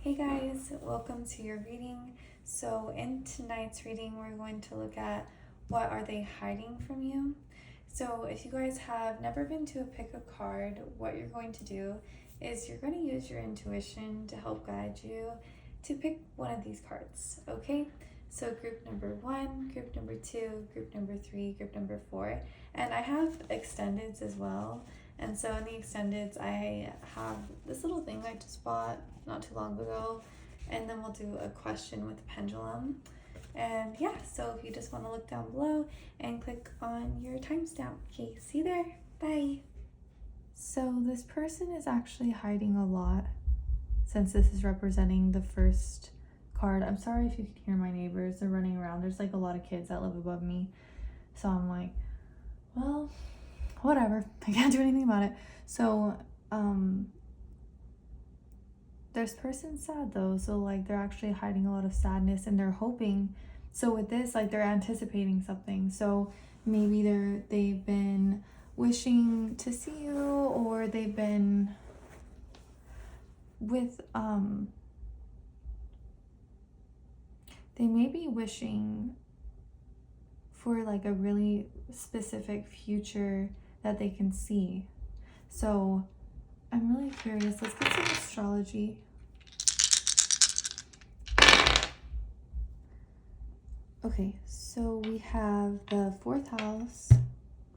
Hey guys, welcome to your reading. So in tonight's reading, we're going to look at what are they hiding from you. So if you guys have never been to a pick a card, what you're going to do is you're going to use your intuition to help guide you to pick one of these cards, okay? So group number 1, group number 2, group number 3, group number 4, and I have extendeds as well. And so in the extendeds, I have this little thing I just bought not too long ago, and then we'll do a question with a pendulum. And yeah, so if you just want to look down below and click on your timestamp. Okay, see you there. Bye. So this person is actually hiding a lot since this is representing the first card. I'm sorry if you can hear my neighbors. They're running around. There's like a lot of kids that live above me. So I'm like, well, whatever. I can't do anything about it. So, this person's sad though. So like they're actually hiding a lot of sadness and they're hoping. So with this, like they're anticipating something. So maybe they've been wishing to see you, or they've been with, they may be wishing for like a really specific future that they can see. So I'm really curious. Let's get some astrology. Okay, so we have the 4th house,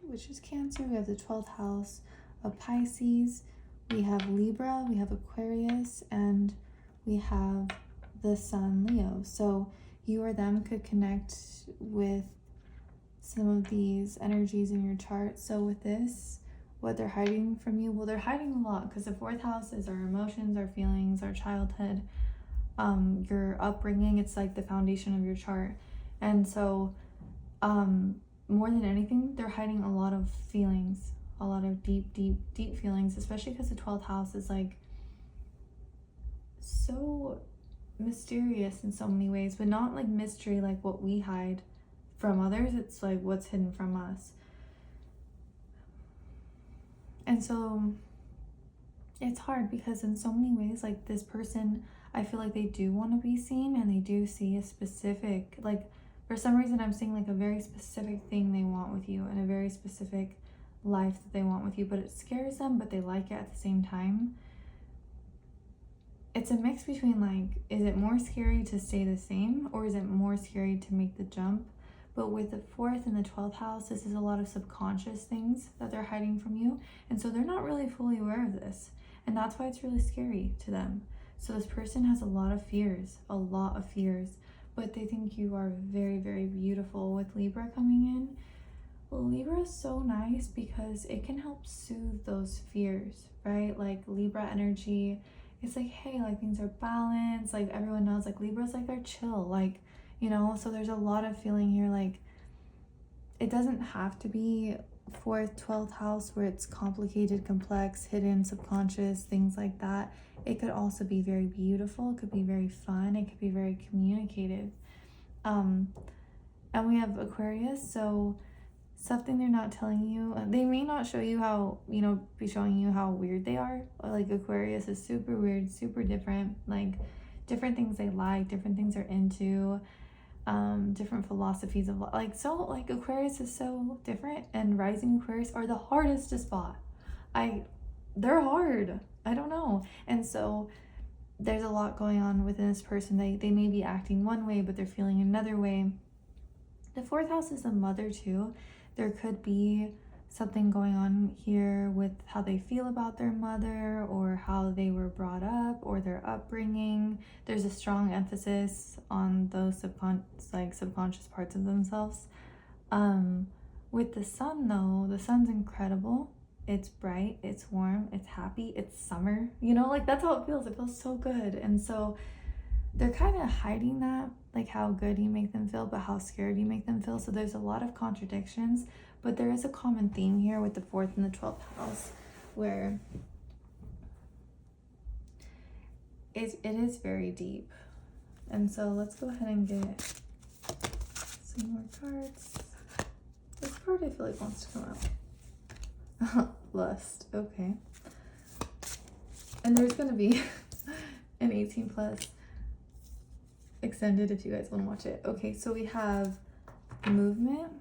which is Cancer. We have the 12th house of Pisces. We have Libra, we have Aquarius, and we have the Sun, Leo. So you or them could connect with some of these energies in your chart. So with this, what they're hiding from you, well, they're hiding a lot because the 4th house is our emotions, our feelings, our childhood, your upbringing. It's like the foundation of your chart. And so more than anything, they're hiding a lot of feelings, a lot of deep feelings, especially because the 12th house is like so mysterious in so many ways, but not like mystery like what we hide from others. It's like what's hidden from us. And so it's hard because in so many ways, like this person, I feel like they do want to be seen and they do see a specific, like for some reason I'm seeing like a very specific thing they want with you and a very specific life that they want with you, but it scares them, but they like it at the same time. It's a mix between like, is it more scary to stay the same or is it more scary to make the jump? But with the 4th and the 12th house, this is a lot of subconscious things that they're hiding from you. And so they're not really fully aware of this. And that's why it's really scary to them. So this person has a lot of fears, but they think you are very, very beautiful. With Libra coming in, well, Libra is so nice because it can help soothe those fears, right? Like Libra energy, it's like, hey, like things are balanced. Like everyone knows, like Libra's like they're chill, like, you know. So there's a lot of feeling here, like it doesn't have to be 4th, 12th house where it's complicated, complex, hidden, subconscious, things like that. It could also be very beautiful. It could be very fun. It could be very communicative. And we have Aquarius, so something they're not telling you, they may not show you how, you know, be showing you how weird they are. Like Aquarius is super weird, super different, like different things they like, different things they're into, different philosophies of like, so like Aquarius is so different, and rising Aquarius are the hardest to spot. They're hard, I don't know. And so there's a lot going on within this person. They may be acting one way but they're feeling another way. The 4th house is the mother too. There could be something going on here with how they feel about their mother or how they were brought up or their upbringing. There's a strong emphasis on those subconscious parts of themselves. With the sun though, the sun's incredible. It's bright, it's warm, it's happy, it's summer, you know, like that's how it feels. It feels so good. And so they're kind of hiding that, like how good you make them feel, but how scared you make them feel. So there's a lot of contradictions, but there is a common theme here with the 4th and the 12th house where it is very deep. And so let's go ahead and get some more cards. This card I feel like wants to come out. Lust, okay. And there's gonna be an 18 plus extended if you guys want to watch it. Okay, so we have movement.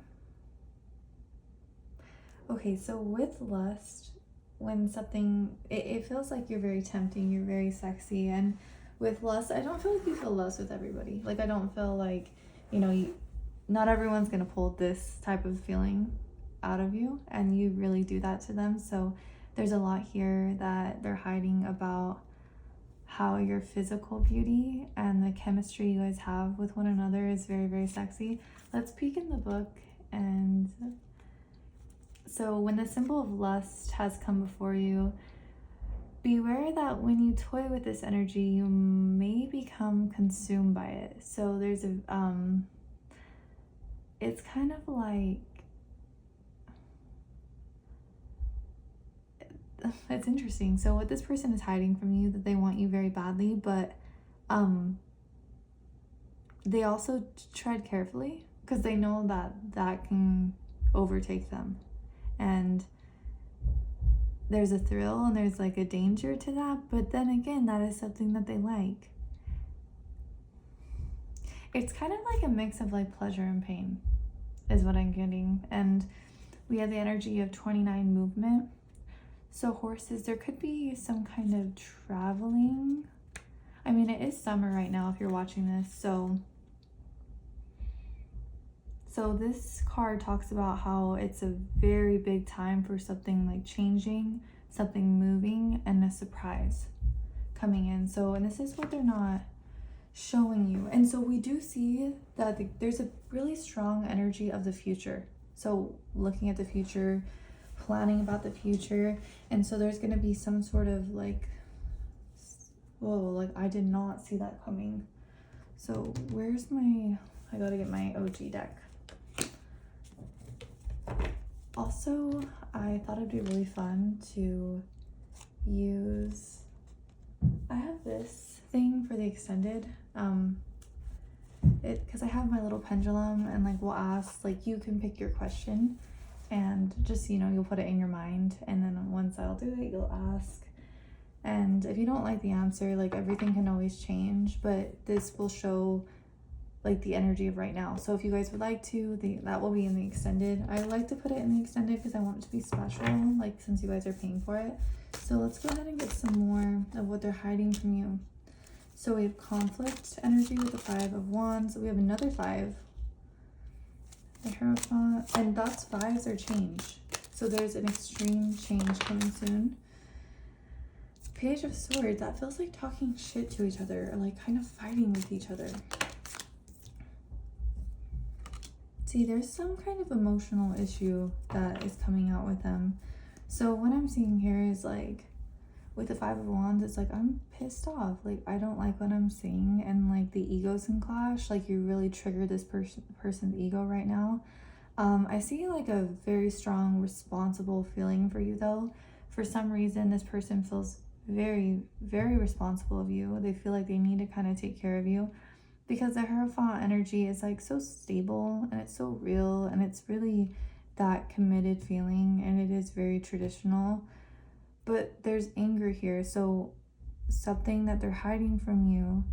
Okay, so with lust, when something, it feels like you're very tempting, you're very sexy. And with lust, I don't feel like you feel lust with everybody. Like, I don't feel like, you know, not everyone's gonna pull this type of feeling out of you, and you really do that to them. So there's a lot here that they're hiding about how your physical beauty and the chemistry you guys have with one another is very, very sexy. Let's peek in the book. And so when the symbol of lust has come before you, beware that when you toy with this energy, you may become consumed by it. So there's a, it's kind of like, it's interesting. So what this person is hiding from you, that they want you very badly, but they also tread carefully because they know that that can overtake them. And there's a thrill and there's like a danger to that, but then again, that is something that they like. It's kind of like a mix of like pleasure and pain is what I'm getting. And we have the energy of 29 movement. So horses, there could be some kind of traveling. I mean, it is summer right now if you're watching this. So this card talks about how it's a very big time for something like changing, something moving, and a surprise coming in. So, and this is what they're not showing you. And so we do see that there's a really strong energy of the future. So looking at the future, planning about the future. And so there's going to be some sort of like, whoa, like I did not see that coming. So where's my, I gotta get my OG deck. Also, I thought it'd be really fun to use, I have this thing for the extended, because I have my little pendulum, and like we'll ask, like you can pick your question and just, you know, you'll put it in your mind, and then once I'll do it, you'll ask. And if you don't like the answer, like everything can always change, but this will show like the energy of right now. So if you guys would like to, that will be in the extended. I like to put it in the extended because I want it to be special, like since you guys are paying for it. So let's go ahead and get some more of what they're hiding from you. So we have conflict energy with the 5 of Wands. We have another 5, the Hierophant, and that's 5s are change. So there's an extreme change coming soon. Page of Swords, that feels like talking shit to each other, or like kind of fighting with each other. See, there's some kind of emotional issue that is coming out with them. So what I'm seeing here is like, with the 5 of Wands, it's like, I'm pissed off. Like, I don't like what I'm seeing, and like the egos can clash. Like, you really trigger this person's ego right now. I see like a very strong, responsible feeling for you though. For some reason, this person feels very, very responsible of you. They feel like they need to kind of take care of you, because the Hierophant energy is like so stable and it's so real, and it's really that committed feeling, and it is very traditional. But there's anger here, so something that they're hiding from you.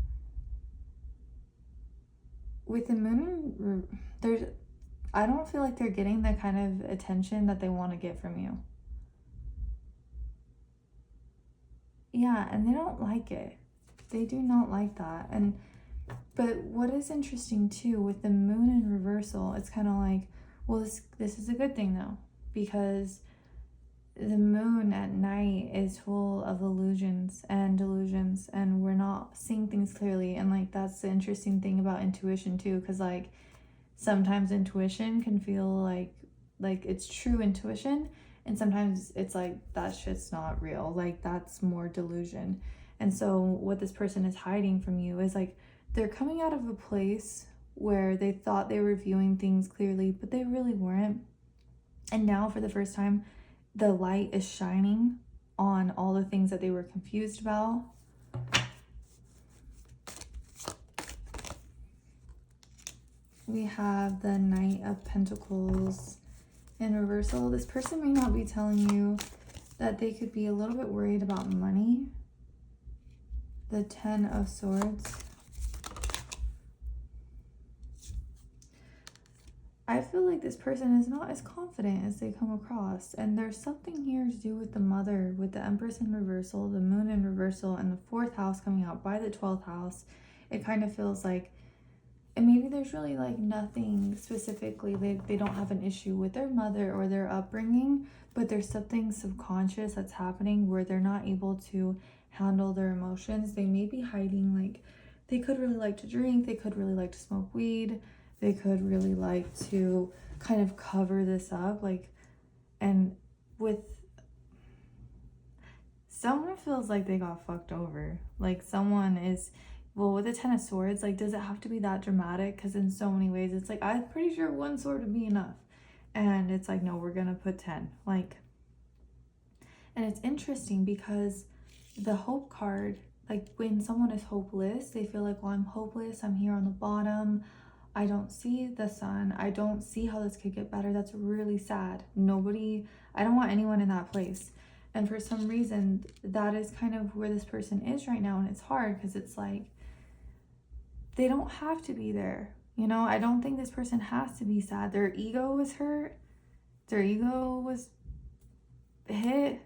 With the Moon, I don't feel like they're getting the kind of attention that they want to get from you. Yeah, and they don't like it. They do not like that. But what is interesting too, with the Moon in reversal, it's kind of like, well, this is a good thing though, because the Moon at night is full of illusions and delusions, and we're not seeing things clearly. And like, that's the interesting thing about intuition too, because like sometimes intuition can feel like it's true intuition, and sometimes it's like that shit's not real, like that's more delusion. And so what this person is hiding from you is like, they're coming out of a place where they thought they were viewing things clearly, but they really weren't. And now for the first time, the light is shining on all the things that they were confused about. We have the Knight of Pentacles in reversal. This person may not be telling you that they could be a little bit worried about money. the Ten of Swords. I feel like this person is not as confident as they come across. And there's something here to do with the Mother, with the Empress in reversal, the Moon in reversal, and the 4th house coming out by the 12th house. It kind of feels like, and maybe there's really like nothing specifically. They don't have an issue with their mother or their upbringing, but there's something subconscious that's happening where they're not able to handle their emotions. They may be hiding, like they could really like to drink, they could really like to smoke weed, they could really like to kind of cover this up, like, and with someone feels like they got fucked over. Like someone is, well, with the Ten of Swords, like, does it have to be that dramatic? Because in so many ways, it's like, I'm pretty sure one sword would be enough. And it's like, no, we're gonna put 10. Like, and it's interesting because the hope card, like when someone is hopeless, they feel like, well, I'm hopeless, I'm here on the bottom, I don't see the sun, I don't see how this could get better. That's really sad. I don't want anyone in that place. And for some reason, that is kind of where this person is right now. And it's hard because it's like, they don't have to be there. You know, I don't think this person has to be sad. Their ego was hurt. Their ego was hit.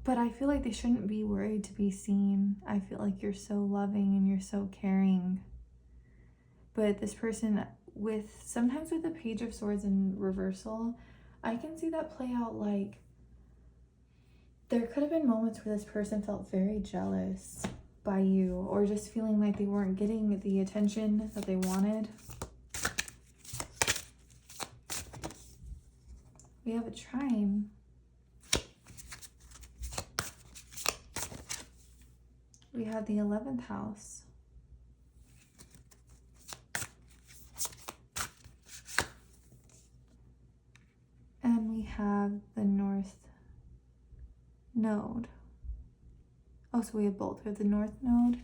But I feel like they shouldn't be worried to be seen. I feel like you're so loving and you're so caring. But this person, sometimes with the Page of Swords in reversal, I can see that play out like there could have been moments where this person felt very jealous by you, or just feeling like they weren't getting the attention that they wanted. We have a trine. We have the 11th house. And we have the North Node. Oh, so we have both. We have the North Node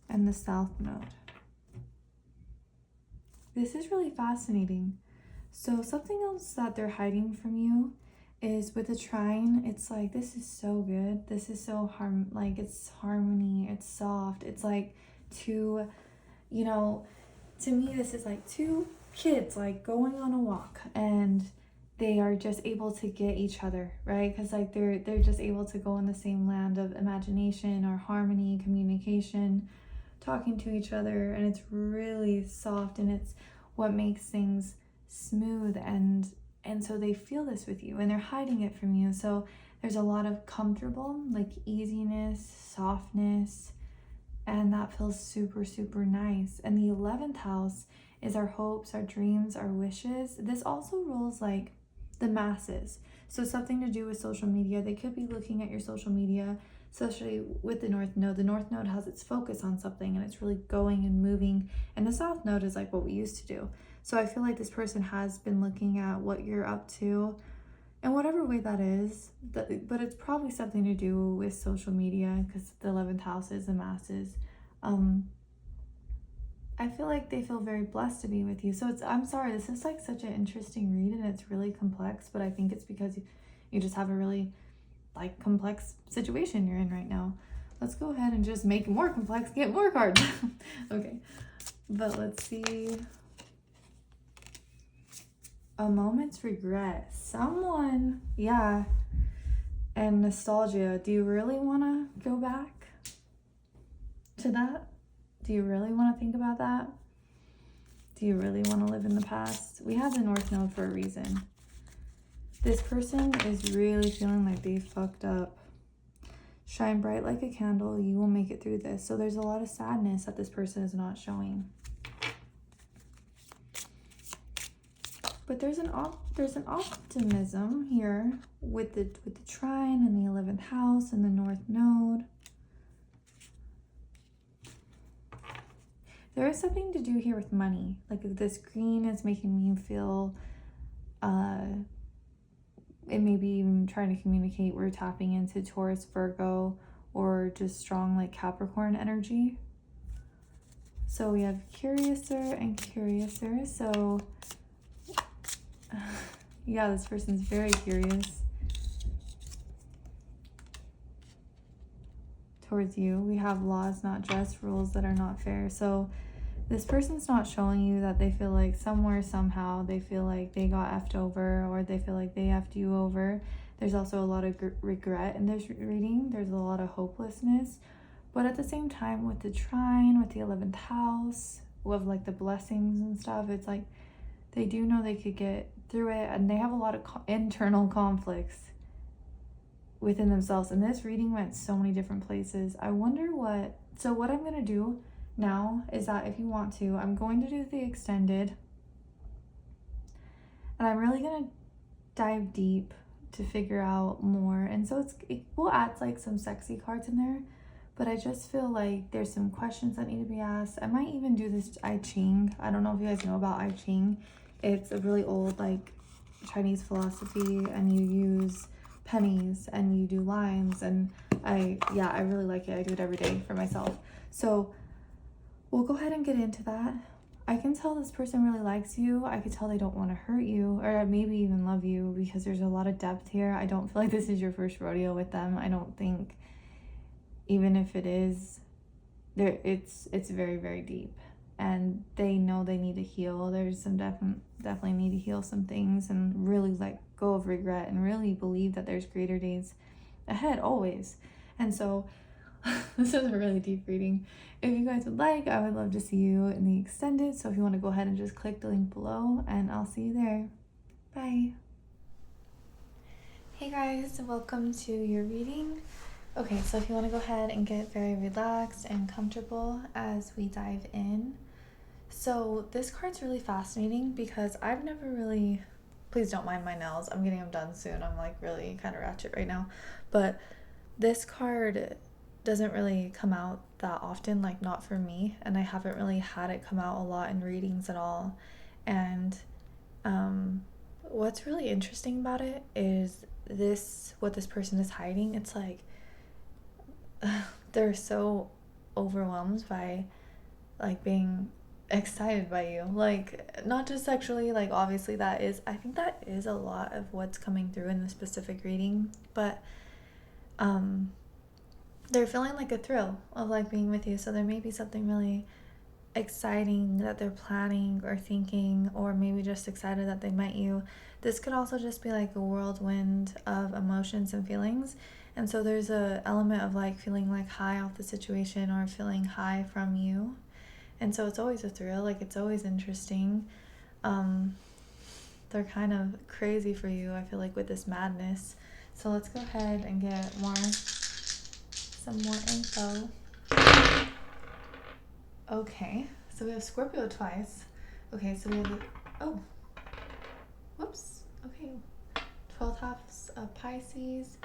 and the South Node. This is really fascinating. So something else that they're hiding from you is with the trine. It's like, this is so good. This is so it's harmony. It's soft. It's like two, you know, to me, this is like two kids like going on a walk, and they are just able to get each other, right? Because like they're just able to go in the same land of imagination or harmony, communication, talking to each other, and it's really soft, and it's what makes things smooth, and so they feel this with you, and they're hiding it from you. So there's a lot of comfortable, like easiness, softness, and that feels super, super nice. And the 11th house is our hopes, our dreams, our wishes. This also rules like the masses. So something to do with social media. They could be looking at your social media, especially with the North Node. The North Node has its focus on something, and it's really going and moving. And the South Node is like what we used to do. So I feel like this person has been looking at what you're up to in whatever way that is. But it's probably something to do with social media, because the 11th house is the masses. I feel like they feel very blessed to be with you. So I'm sorry, this is like such an interesting read, and it's really complex, but I think it's because you just have a really like complex situation you're in right now. Let's go ahead and just make it more complex, get more cards. Okay, but let's see. A moment's regret. Someone, yeah. And nostalgia. Do you really want to go back to that? Do you really want to think about that? Do you really want to live in the past? We have the North Node for a reason. This person is really feeling like they fucked up. Shine bright like a candle. You will make it through this. So there's a lot of sadness that this person is not showing. But there's an optimism here with the trine and the 11th house and the North Node. There is something to do here with money. Like this green is making me feel, it may be even trying to communicate we're tapping into Taurus, Virgo, or just strong like Capricorn energy. So we have Curiouser and Curiouser. So yeah, this person's very curious. towards you. We have laws, not just rules that are not fair. So this person's not showing you that they feel like somewhere, somehow, they feel like they got effed over, or they feel like they effed you over. There's also a lot of regret in this reading. There's a lot of hopelessness. But at the same time, with the trine, with the 11th house, with like the blessings and stuff, it's like they do know they could get through it, and they have a lot of internal conflicts within themselves. And this reading went so many different places. I wonder what I'm going to do now is that if you want to, I'm going to do the extended, and I'm really going to dive deep to figure out more. And so we'll add like some sexy cards in there, but I just feel like there's some questions that need to be asked. I might even do this I Ching. I don't know if you guys know about I Ching. It's a really old like Chinese philosophy, and you use pennies and you do lines, and I really like it. I do it every day for myself. So we'll go ahead and get into that. I can tell this person really likes you. I could tell they don't want to hurt you, or maybe even love you, because there's a lot of depth here. I don't feel like this is your first rodeo with them. I don't think, even if it is, it's very, very deep, and they know they need to heal. There's some definitely need to heal some things, and really let go of regret, and really believe that there's greater days ahead always. And so this is a really deep reading. If you guys would like, I would love to see you in the extended. So if you want to go ahead and just click the link below, and I'll see you there. Bye. Hey guys, welcome to your reading. Okay, so if you want to go ahead and get very relaxed and comfortable as we dive in. So this card's really fascinating because I've never really, please don't mind my nails, I'm getting them done soon. I'm like really kind of ratchet right now. But this card doesn't really come out that often, like not for me, and I haven't really had it come out a lot in readings at all. And what's really interesting about it is what this person is hiding. It's like they're so overwhelmed by like being excited by you, like not just sexually, like obviously I think that is a lot of what's coming through in this specific reading, but they're feeling like a thrill of like being with you. So there may be something really exciting that they're planning or thinking, or maybe just excited that they met you. This could also just be like a whirlwind of emotions and feelings. And so there's a element of like feeling like high off the situation, or feeling high from you. And so it's always a thrill, like it's always interesting. They're kind of crazy for you, I feel like, with this madness. So let's go ahead and get some more info. Okay, so we have Scorpio twice. Okay, so we have whoops. Okay, 12th house of Pisces,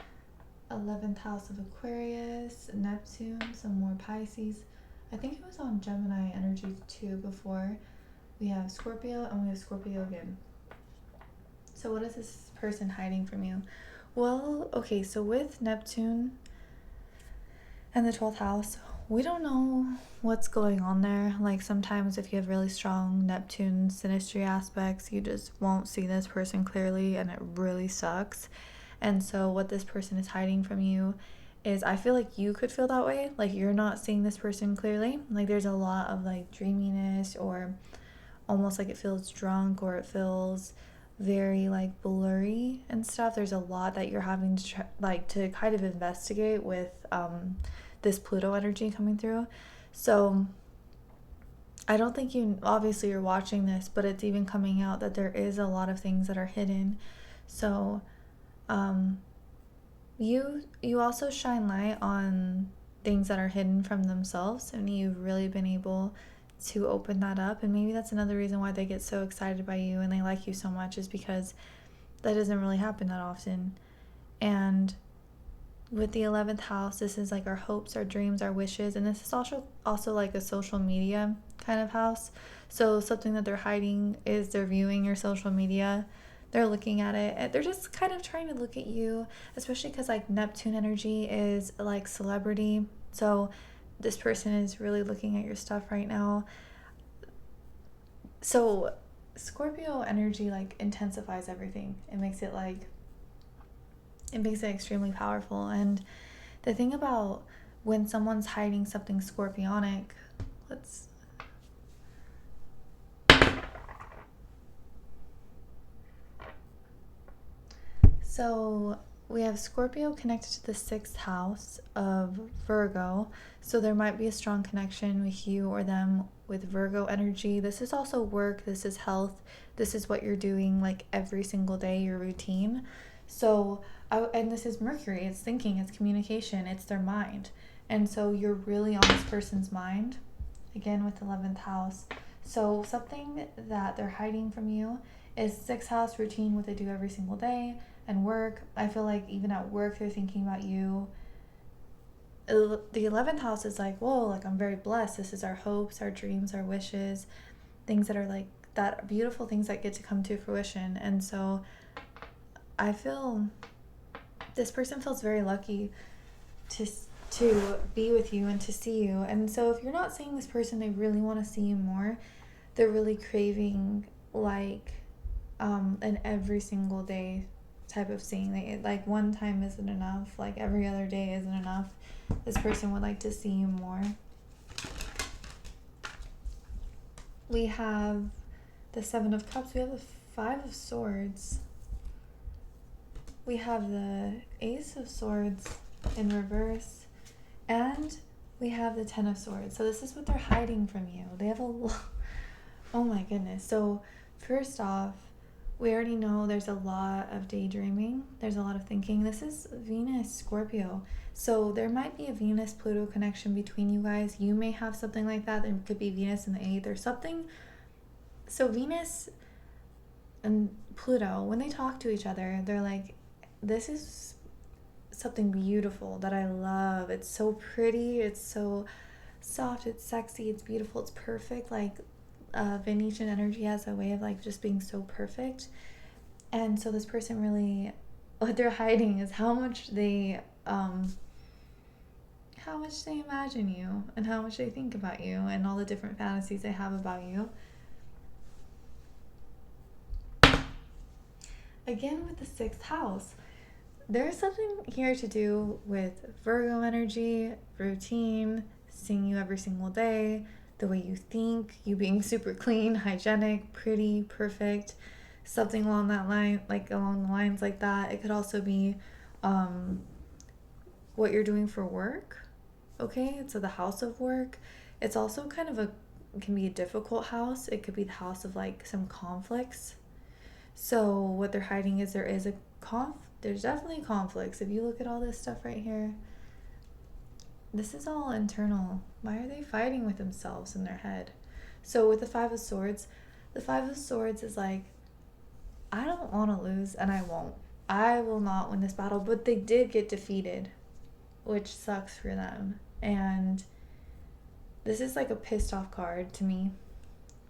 11th house of Aquarius, Neptune, some more Pisces. I think it was on Gemini energy too before. We have Scorpio, and we have Scorpio again. So what is this person hiding from you? Well, okay, so with Neptune and the 12th house, we don't know what's going on there. Like sometimes if you have really strong Neptune synastry aspects, you just won't see this person clearly, and it really sucks. And so what this person is hiding from you is, I feel like you could feel that way, like you're not seeing this person clearly. Like there's a lot of like dreaminess, or almost like it feels drunk, or it feels very like blurry and stuff. There's a lot that you're having to to kind of investigate with this Pluto energy coming through. So I don't think obviously you're watching this, but it's even coming out that there is a lot of things that are hidden. So you also shine light on things that are hidden from themselves, and you've really been able to open that up. And maybe that's another reason why they get so excited by you and they like you so much, is because that doesn't really happen that often. And with the 11th house, this is like our hopes, our dreams, our wishes, and this is also like a social media kind of house. So something that they're hiding is they're viewing your social media. They're looking at it, and they're just kind of trying to look at you, especially because like Neptune energy is like celebrity. So this person is really looking at your stuff right now. So Scorpio energy like intensifies everything. It makes it extremely powerful. And the thing about when someone's hiding something scorpionic, let's... So we have Scorpio connected to the 6th house of Virgo. So there might be a strong connection with you or them with Virgo energy. This is also work. This is health. This is what you're doing like every single day, your routine. So, and this is Mercury. It's thinking, it's communication, it's their mind. And so you're really on this person's mind, again with 11th house. So something that they're hiding from you is 6th house routine, what they do every single day, and work. I feel like even at work, they're thinking about you. The 11th house is like, whoa, like I'm very blessed. This is our hopes, our dreams, our wishes, things that are like that, beautiful things that get to come to fruition. And so I feel this person feels very lucky to be with you and to see you. And so if you're not seeing this person, they really want to see you more. They're really craving like an every single day type of seeing. Like one time isn't enough, like every other day isn't enough. This person would like to see you more. We have the 7 of Cups. We have the 5 of Swords. We have the Ace of Swords in reverse. And we have the 10 of Swords. So this is what they're hiding from you. They have a lot. Oh my goodness. So first off, we already know there's a lot of daydreaming. There's a lot of thinking. This is Venus, Scorpio. So there might be a Venus-Pluto connection between you guys. You may have something like that. There could be Venus in the 8th or something. So Venus and Pluto, when they talk to each other, they're like, this is something beautiful that I love. It's so pretty. It's so soft. It's sexy. It's beautiful. It's perfect. Like Venetian energy has a way of like just being so perfect. And so this person really, what they're hiding is how much they imagine you and how much they think about you and all the different fantasies they have about you. Again with the 6th house, there's something here to do with Virgo energy, routine, seeing you every single day, the way you think, you being super clean, hygienic, pretty, perfect, something along that line, like along the lines like that. It could also be what you're doing for work. Okay, so the house of work. It's also kind of can be a difficult house. It could be the house of like some conflicts. So what they're hiding is there's definitely conflicts. If you look at all this stuff right here, this is all internal. Why are they fighting with themselves in their head? So with the 5 of Swords, the 5 of Swords is like, I don't want to lose and I won't. I will not win this battle, but they did get defeated, which sucks for them. And this is like a pissed off card to me.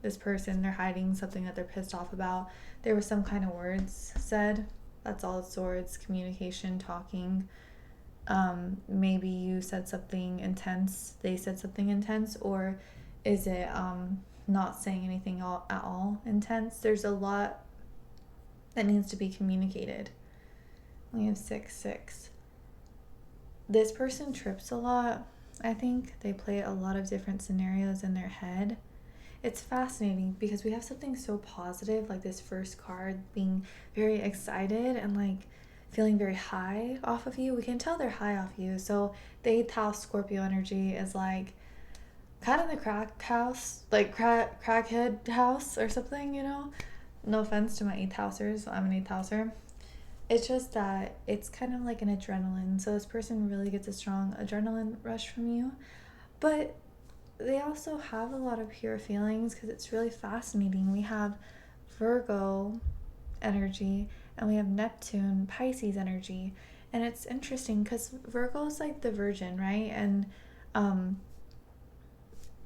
This person, they're hiding something that they're pissed off about. There was some kind of words said. That's all it's swords, communication, talking. Maybe you said something intense, they said something intense, or is it not saying anything at all intense? There's a lot that needs to be communicated. We have 6-6. This person trips a lot. I think they play a lot of different scenarios in their head. It's fascinating because we have something so positive, like this first card being very excited and like feeling very high off of you. We can tell they're high off you. So the 8th house Scorpio energy is like kind of the crack house, like crackhead house or something, you know? No offense to my 8th housers. I'm an 8th houser. It's just that it's kind of like an adrenaline. So this person really gets a strong adrenaline rush from you. But they also have a lot of pure feelings because it's really fascinating. We have Virgo energy and we have Neptune, Pisces energy. And it's interesting because Virgo is like the virgin, right? And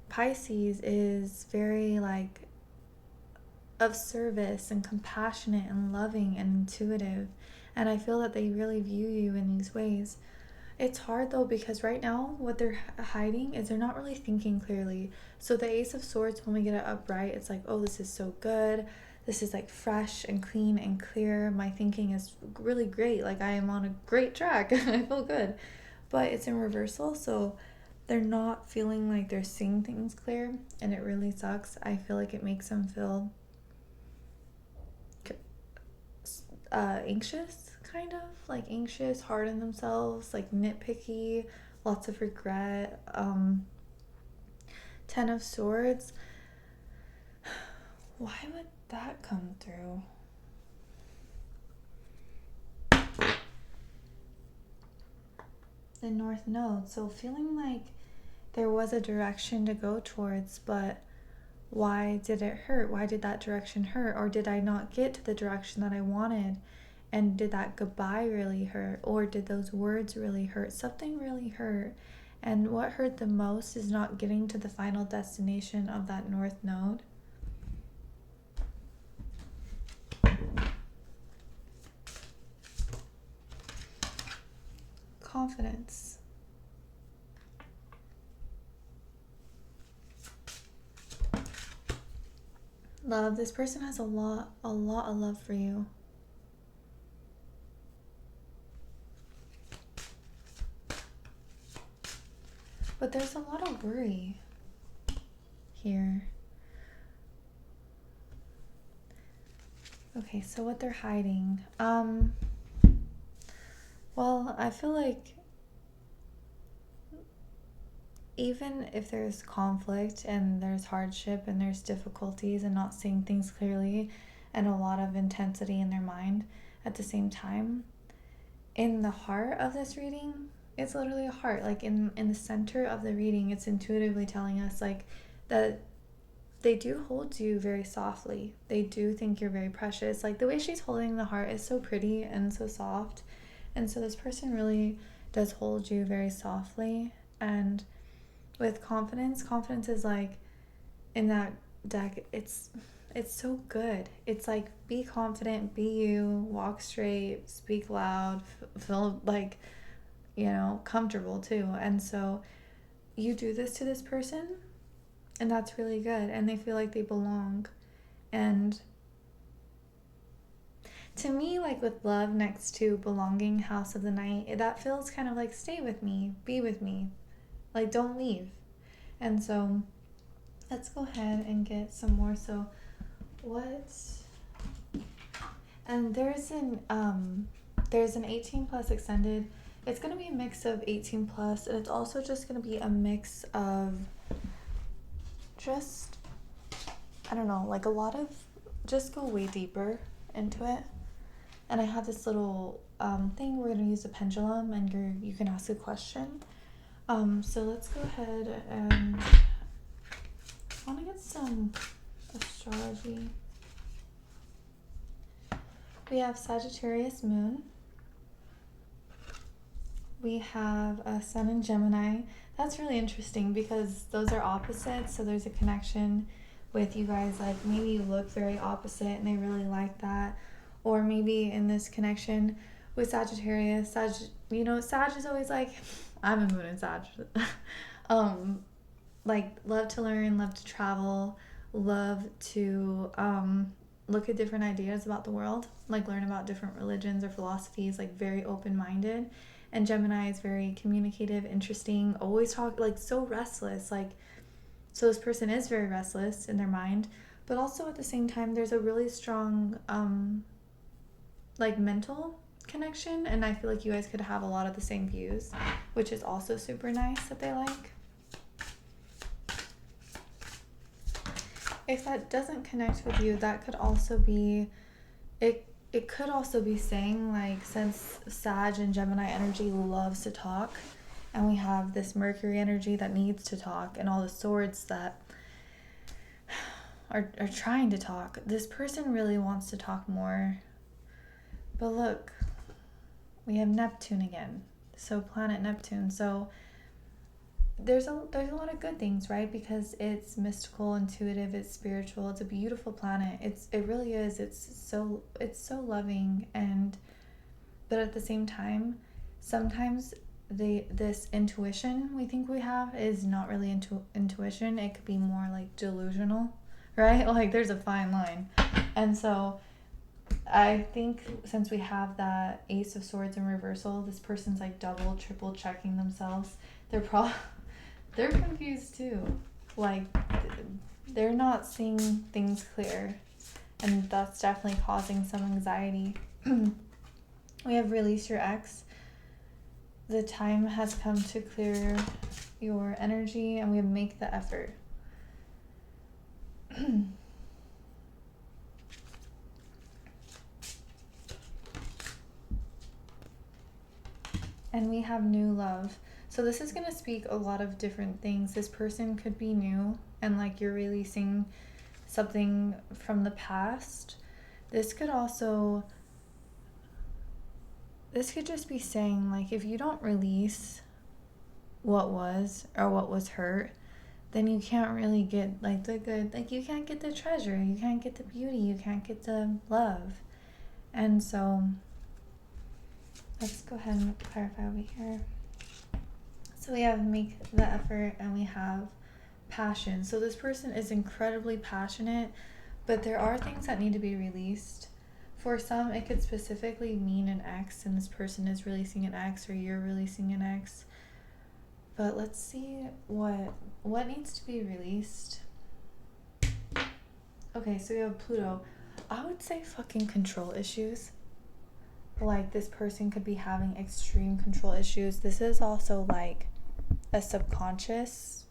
Pisces is very like of service and compassionate and loving and intuitive. And I feel that they really view you in these ways. It's hard though because right now what they're hiding is they're not really thinking clearly. So the Ace of Swords, when we get it upright, it's like, oh, this is so good. This is like fresh and clean and clear. My thinking is really great. Like I am on a great track. I feel good. but it's in reversal, so they're not feeling like they're seeing things clear, and it really sucks. I feel like it makes them feel anxious, kind of like anxious, hard on themselves, like nitpicky, lots of regret. 10 of Swords. Why would that come through? The North Node. So feeling like there was a direction to go towards, but why did it hurt? Why did that direction hurt? Or did I not get to the direction that I wanted? And did that goodbye really hurt? Or did those words really hurt? Something really hurt. And what hurt the most is not getting to the final destination of that North Node. Confidence. Love. This person has a lot of love for you. But there's a lot of worry here. Okay, so what they're hiding. Well, I feel like even if there's conflict and there's hardship and there's difficulties and not seeing things clearly and a lot of intensity in their mind at the same time, in the heart of this reading, it's literally a heart. Like in the center of the reading, it's intuitively telling us like that they do hold you very softly. They do think you're very precious. Like the way she's holding the heart is so pretty and so soft. And so this person really does hold you very softly. And with confidence is like in that deck, it's so good. It's like be confident, be you, walk straight, speak loud, feel like, comfortable too. And so you do this to this person, and that's really good, and they feel like they belong. And to me, like with love next to belonging, House of the Night, that feels kind of like stay with me, be with me, like don't leave. And so let's go ahead and get some more. So what, and there's an 18 plus extended. It's going to be a mix of 18 plus, and it's also just going to be a mix of just, I don't know, like a lot of, just go way deeper into it. And I have this little thing. We're going to use a pendulum, and you can ask a question. So let's go ahead and I want to get some astrology. We have Sagittarius moon. We have a sun in Gemini. That's really interesting because those are opposites, so there's a connection with you guys. Like maybe you look very opposite and they really like that. Or maybe in this connection with Sagittarius, Sag is always like, I'm a moon in Sag. Like love to learn, love to travel, love to look at different ideas about the world, like learn about different religions or philosophies, like very open-minded. And Gemini is very communicative, interesting, always talk, like so restless. Like, so this person is very restless in their mind, but also at the same time, there's a really strong like mental connection. And I feel like you guys could have a lot of the same views, which is also super nice that they like. If that doesn't connect with you, that could also be, it could also be saying, like, since Sag and Gemini energy loves to talk, and we have this Mercury energy that needs to talk, and all the swords that are trying to talk, this person really wants to talk more. But look, we have Neptune again. So planet Neptune. So there's a lot of good things, right? Because it's mystical, intuitive, it's spiritual, it's a beautiful planet. It really is. It's so loving, but at the same time, sometimes this intuition we think we have is not really intuition. It could be more like delusional, right? Like there's a fine line. And so I think since we have that Ace of Swords in reversal, this person's like double, triple checking themselves. They're confused too. Like they're not seeing things clear, and that's definitely causing some anxiety. We have release your ex. The time has come to clear your energy, and we have make the effort. And we have new love. So this is going to speak a lot of different things. This person could be new, and like you're releasing something from the past. This could just be saying, like, if you don't release what was or what was hurt, then you can't really get like the good, like you can't get the treasure, you can't get the beauty, you can't get the love. And so let's go ahead and clarify over here. So we have make the effort, and we have passion. So this person is incredibly passionate, but there are things that need to be released. For some, it could specifically mean an ex, and this person is releasing an ex, or you're releasing an ex. But let's see what needs to be released. Okay, so we have Pluto. I would say fucking control issues. Like this person could be having extreme control issues. This is also like a subconscious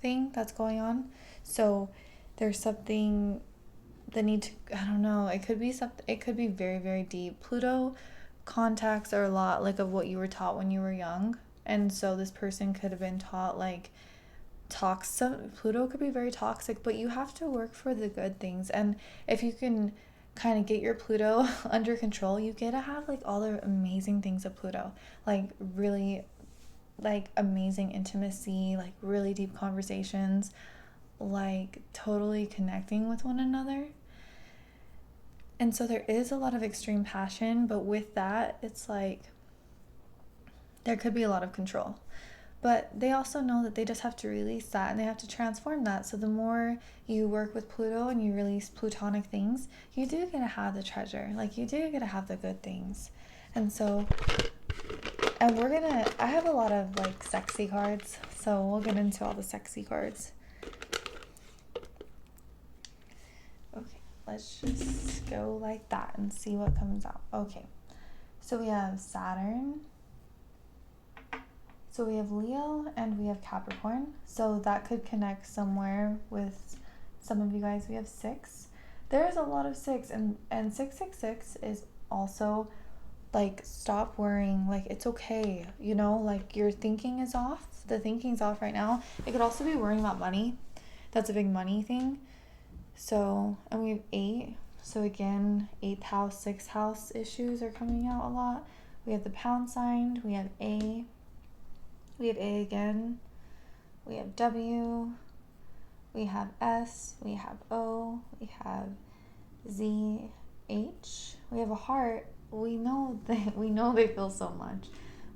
thing that's going on. So there's something that need to, I don't know, it could be something, it could be very, very deep. Pluto contacts are a lot like of what you were taught when you were young. And so this person could have been taught like Pluto could be very toxic, but you have to work for the good things. And if you can kind of get your Pluto under control, you get to have like all the amazing things of Pluto, like really like amazing intimacy, like really deep conversations, like totally connecting with one another. And so there is a lot of extreme passion, but with that, it's like there could be a lot of control. But they also know that they just have to release that, and they have to transform that. So the more you work with Pluto and you release Plutonic things, you do get to have the treasure. Like you do get to have the good things. And so, and I have a lot of like sexy cards. So we'll get into all the sexy cards. Okay, let's just go like that and see what comes out. Okay, so we have Saturn. So we have Leo and we have Capricorn. So that could connect somewhere with some of you guys. We have 6. There's a lot of 6, and 666 is also like stop worrying. Like it's okay, you know, like your thinking is off. The thinking's off right now. It could also be worrying about money. That's a big money thing. So, and we have 8. So again, 8th house, 6th house issues are coming out a lot. We have the pound sign. We have A. We have A again, we have W, we have S, we have O, we have Z, H, we have a heart. We know they feel so much.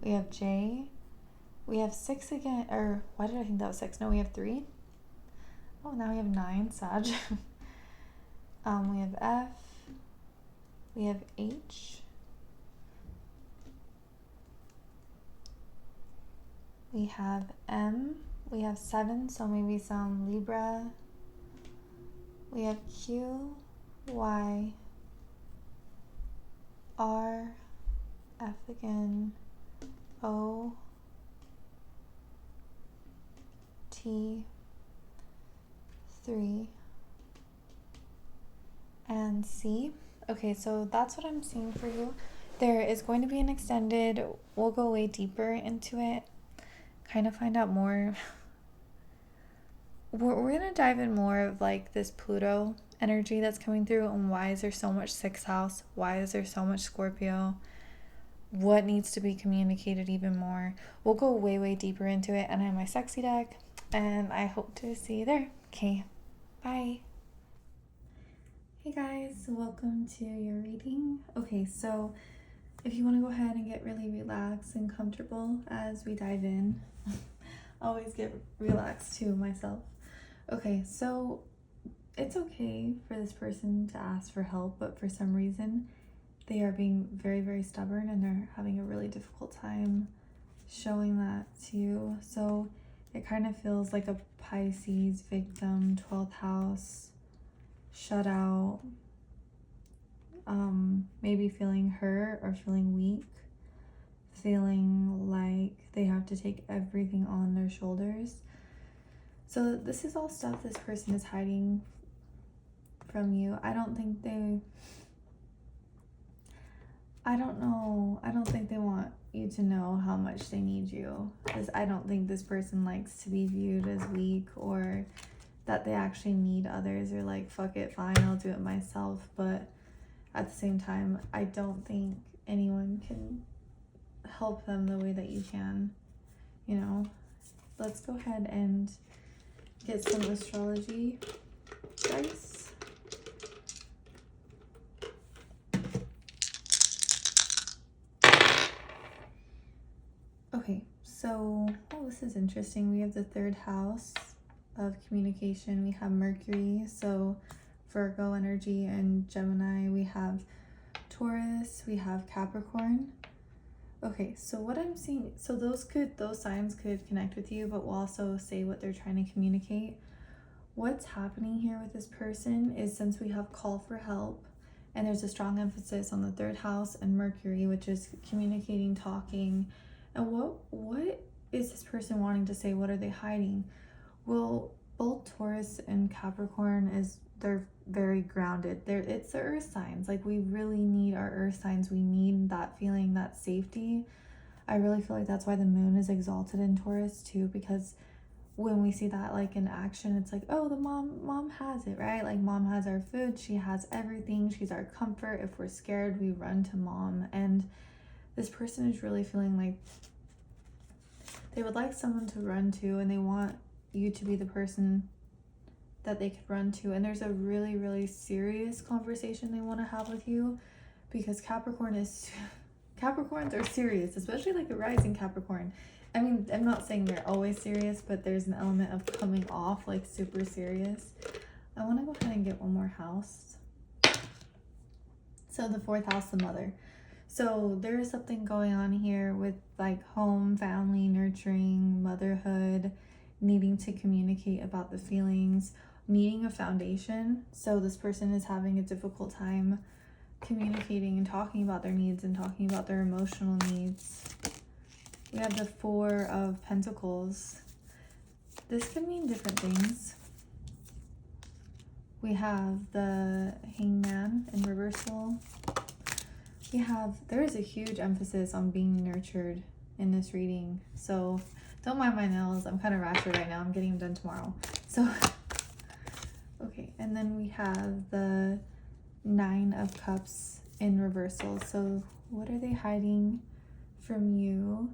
We have J, we have 6 again, or why did I think that was 6? No, we have 3. Oh, now we have 9, Sag. We have F, we have H, we have M, we have 7, so maybe some Libra. We have Q, Y, R, F again, O, T, 3, and C. Okay, so that's what I'm seeing for you. There is going to be an extended, we'll go way deeper into it, kind of find out more. We're going to dive in more of like this Pluto energy that's coming through, and why is there so much 6th house? Why is there so much Scorpio? What needs to be communicated even more? We'll go way, way deeper into it, and I have my sexy deck, and I hope to see you there. Okay, bye. Hey guys, welcome to your reading. Okay, so if you want to go ahead and get really relaxed and comfortable as we dive in, always get relaxed too myself. Okay, so it's okay for this person to ask for help, but for some reason they are being very, very stubborn, and they're having a really difficult time showing that to you. So it kind of feels like a Pisces victim, 12th house, shut out, maybe feeling hurt or feeling weak, feeling like they have to take everything on their shoulders. So this is all stuff this person is hiding from you. I don't think they want you to know how much they need you, because I don't think this person likes to be viewed as weak, or that they actually need others, or like, fuck it, fine, I'll do it myself. But at the same time, I don't think anyone can help them the way that you can, you know. Let's go ahead and get some astrology dice. Okay, so, oh, this is interesting. We have the 3rd house of communication. We have Mercury, so Virgo energy, and Gemini. We have Taurus, we have Capricorn. Okay, so what I'm seeing, so those signs could connect with you, but will also say what they're trying to communicate. What's happening here with this person is, since we have call for help, and there's a strong emphasis on the 3rd house and Mercury, which is communicating, talking, and what is this person wanting to say? What are they hiding? Well, both Taurus and Capricorn they're very grounded. It's the earth signs. Like, we really need our earth signs. We need that feeling, that safety. I really feel like that's why the moon is exalted in Taurus too, because when we see that like in action, it's like, oh, the mom has it, right? Like, mom has our food, she has everything, she's our comfort. If we're scared, we run to mom. And this person is really feeling like they would like someone to run to, and they want you to be the person that they could run to. And there's a really, really serious conversation they want to have with you, because Capricorns are serious, especially like a rising Capricorn. I mean, I'm not saying they're always serious, but there's an element of coming off like super serious. I want to go ahead and get one more house. So the 4th house, the mother. So there is something going on here with like home, family, nurturing, motherhood, needing to communicate about the feelings, needing a foundation. So this person is having a difficult time communicating and talking about their needs and talking about their emotional needs. We have the 4 of Pentacles. This could mean different things. We have the Hangman in reversal. There is a huge emphasis on being nurtured in this reading. So don't mind my nails. I'm kind of ratchet right now. I'm getting them done tomorrow. So, okay. And then we have the 9 of Cups in reversal. So what are they hiding from you?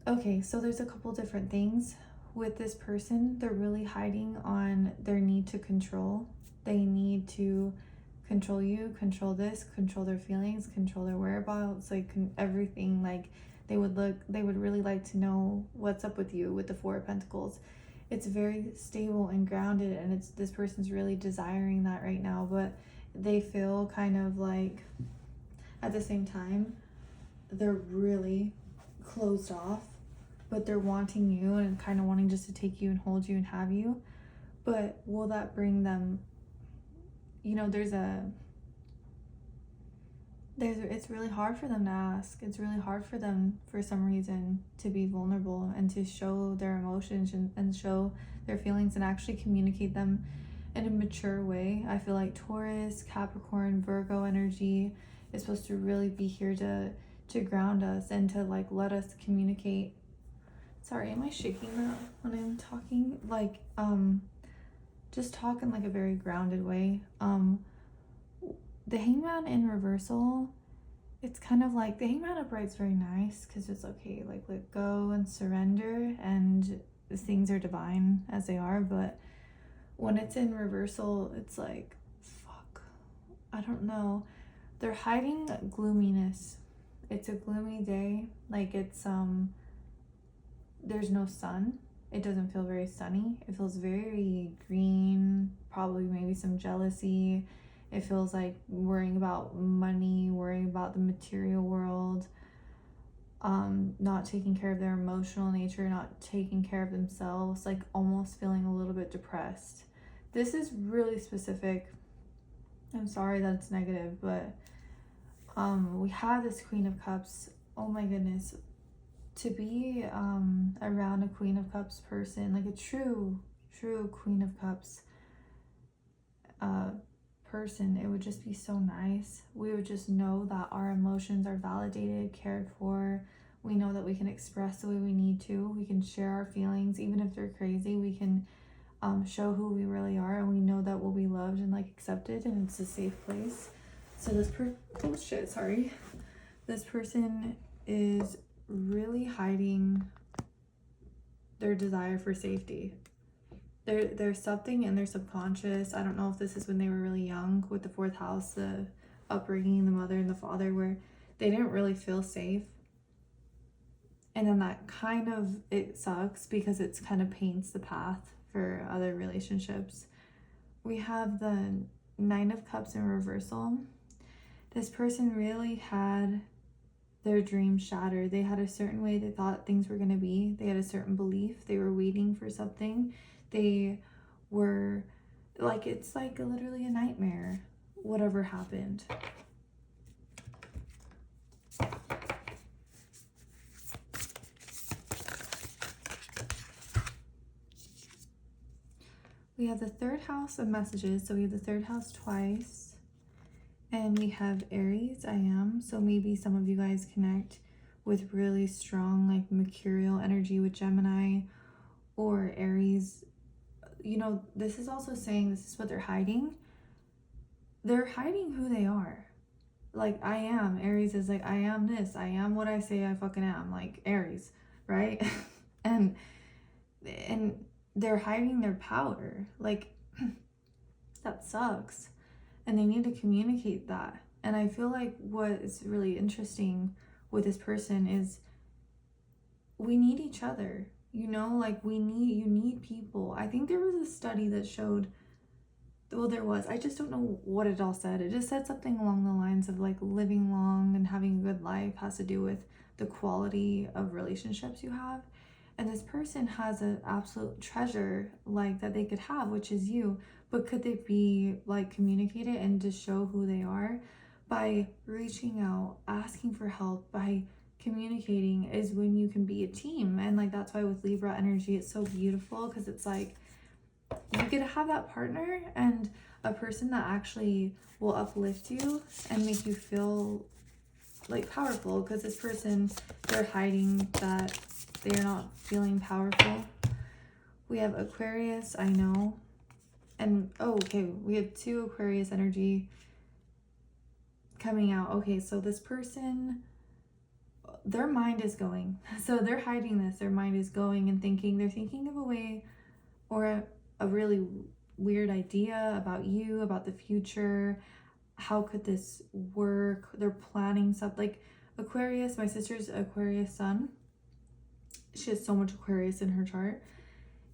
Okay, so there's a couple different things with this person. They're really hiding on their need to control. They need to control you, control this, control their feelings, control their whereabouts, like everything. Like, they would really like to know what's up with you with the 4 of Pentacles. It's very stable and grounded, and this person's really desiring that right now, but they feel kind of like, at the same time, they're really closed off, but they're wanting you and kind of wanting just to take you and hold you and have you. But will that bring them, you know, it's really hard for them to ask. It's really hard for them, for some reason, to be vulnerable and to show their emotions and show their feelings and actually communicate them in a mature way. I feel like Taurus, Capricorn, Virgo energy is supposed to really be here to ground us and to like let us communicate. Sorry, am I shaking that when I'm talking? Like, just talk in like a very grounded way. The Hangman in reversal, it's kind of like, the Hangman upright's very nice because it's okay, like, let go and surrender, and things are divine as they are. But when it's in reversal, it's like, fuck, I don't know. They're hiding gloominess. It's a gloomy day. Like, it's there's no sun. It doesn't feel very sunny. It feels very green, probably maybe some jealousy. It feels like worrying about money, worrying about the material world, not taking care of their emotional nature, not taking care of themselves, like almost feeling a little bit depressed. This is really specific. I'm sorry that's negative, but we have this Queen of Cups. Oh my goodness. To be around a Queen of Cups person, like a true Queen of Cups person, it would just be so nice. We would just know that our emotions are validated, cared for. We know that we can express the way we need to. We can share our feelings, even if they're crazy. We can show who we really are, and we know that we'll be loved and like accepted, and it's a safe place. So this this person is really hiding their desire for safety. There's something in their subconscious. I don't know if this is when they were really young with the fourth house, the upbringing, the mother and the father, where they didn't really feel safe. And then that kind of, it sucks because it's kind of paints the path for other relationships. We have the Nine of Cups in reversal. This person really had their dreams shattered. They had a certain way they thought things were going to be. They had a certain belief. They were waiting for something. They were like, it's like literally a nightmare, whatever happened. We have the third house of messages. So we have the third house twice. And we have Aries, I am. So maybe some of you guys connect with really strong, like mercurial energy with Gemini or Aries. You know, this is also saying this is what they're hiding. They're hiding who they are. Like, I am. Aries is like, I am this. I am what I say I fucking am. Like, Aries, right? and they're hiding their power. Like, that sucks. And they need to communicate that. And I feel like what is really interesting with this person is we need each other. You know, like you need people. I think there was a study that showed, well, there was, I just don't know what it all said. It just said something along the lines of like living long and having a good life has to do with the quality of relationships you have. And this person has an absolute treasure like that they could have, which is you. But could they be like communicated and just show who they are by reaching out, asking for help, by communicating is when you can be a team. And like that's why with Libra energy it's so beautiful, because it's like you get to have that partner and a person that actually will uplift you and make you feel like powerful, because this person, they're hiding that they're not feeling powerful. We have Aquarius, I know. And okay, we have 2 Aquarius energy coming out. Okay, so this person, their mind is going. So they're hiding this. Their mind is going and thinking. They're thinking of a way or a really weird idea about you, about the future. How could this work? They're planning stuff. Like Aquarius, my sister's Aquarius sun. She has so much Aquarius in her chart.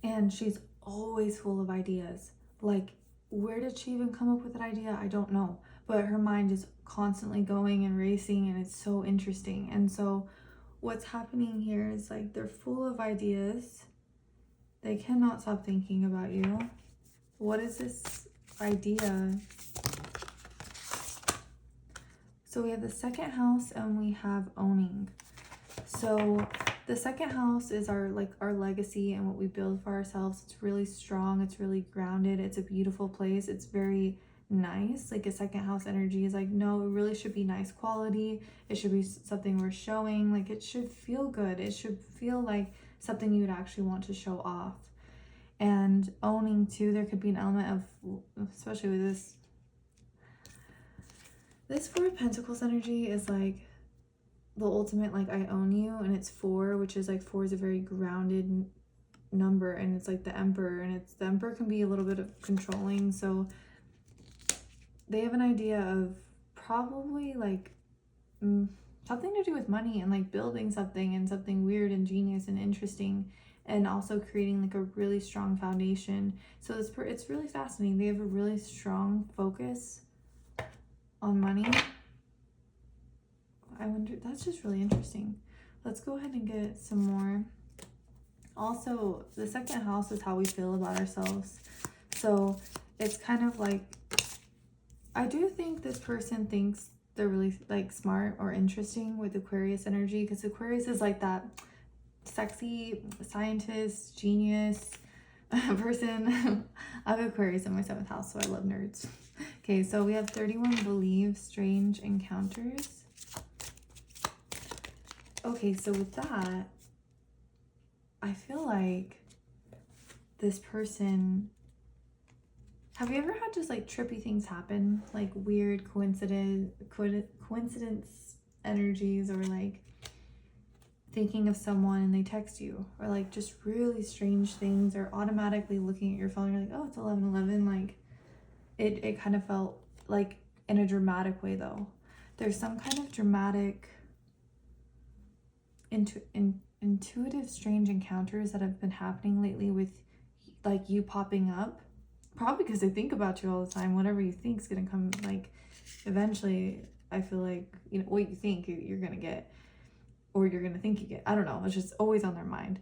And she's always full of ideas. Like, where did she even come up with that idea? I don't know. But her mind is constantly going and racing, and it's so interesting. And so what's happening here is like they're full of ideas. They cannot stop thinking about you. What is this idea? So we have the second house and we have owning. So the second house is our legacy and what we build for ourselves. It's really strong. It's really grounded. It's a beautiful place. It's very nice. Like a second house energy is like, no, it really should be nice quality. It should be something we're showing. Like it should feel good. It should feel like something you would actually want to show off. And owning too, there could be an element of, especially with this 4 of Pentacles energy is like the ultimate, like I own you, and it's 4, which is like 4 is a very grounded number, and it's like the Emperor, and it's the Emperor can be a little bit of controlling. So they have an idea of probably like something to do with money and like building something and something weird and genius and interesting, and also creating like a really strong foundation. So it's really fascinating. They have a really strong focus on money. I wonder, that's just really interesting. Let's go ahead and get some more. Also, the second house is how we feel about ourselves. So it's kind of like, I do think this person thinks they're really like smart or interesting with Aquarius energy, because Aquarius is like that sexy scientist, genius person. I have Aquarius in my 7th house, so I love nerds. Okay, so we have 31 believe strange encounters. Okay, so with that, I feel like this person, have you ever had just like trippy things happen, like weird coincidence energies, or like thinking of someone and they text you, or like just really strange things, or automatically looking at your phone, you're like, oh, it's 11:11. Like it kind of felt like in a dramatic way though. There's some kind of dramatic intuitive strange encounters that have been happening lately with like you popping up, probably because they think about you all the time. Whatever you think is gonna come, like eventually. I feel like, you know, what you think you're gonna get, or you're gonna think you get, I don't know, it's just always on their mind.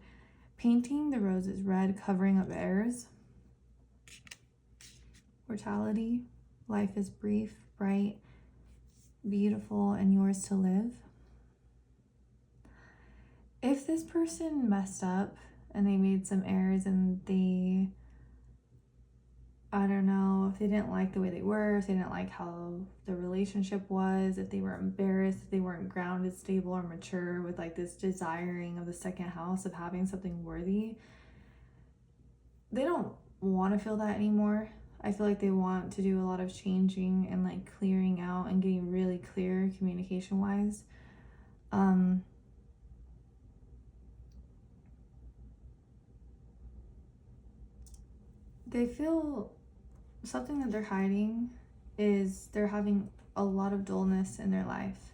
Painting the roses red, covering up errors. Mortality, life is brief, bright, beautiful, and yours to live. If this person messed up and they made some errors, and they, I don't know, if they didn't like the way they were, if they didn't like how the relationship was, if they were embarrassed, if they weren't grounded, stable, or mature with like this desiring of the second house of having something worthy, they don't want to feel that anymore. I feel like they want to do a lot of changing and like clearing out and getting really clear communication wise. They feel something that they're hiding is they're having a lot of dullness in their life,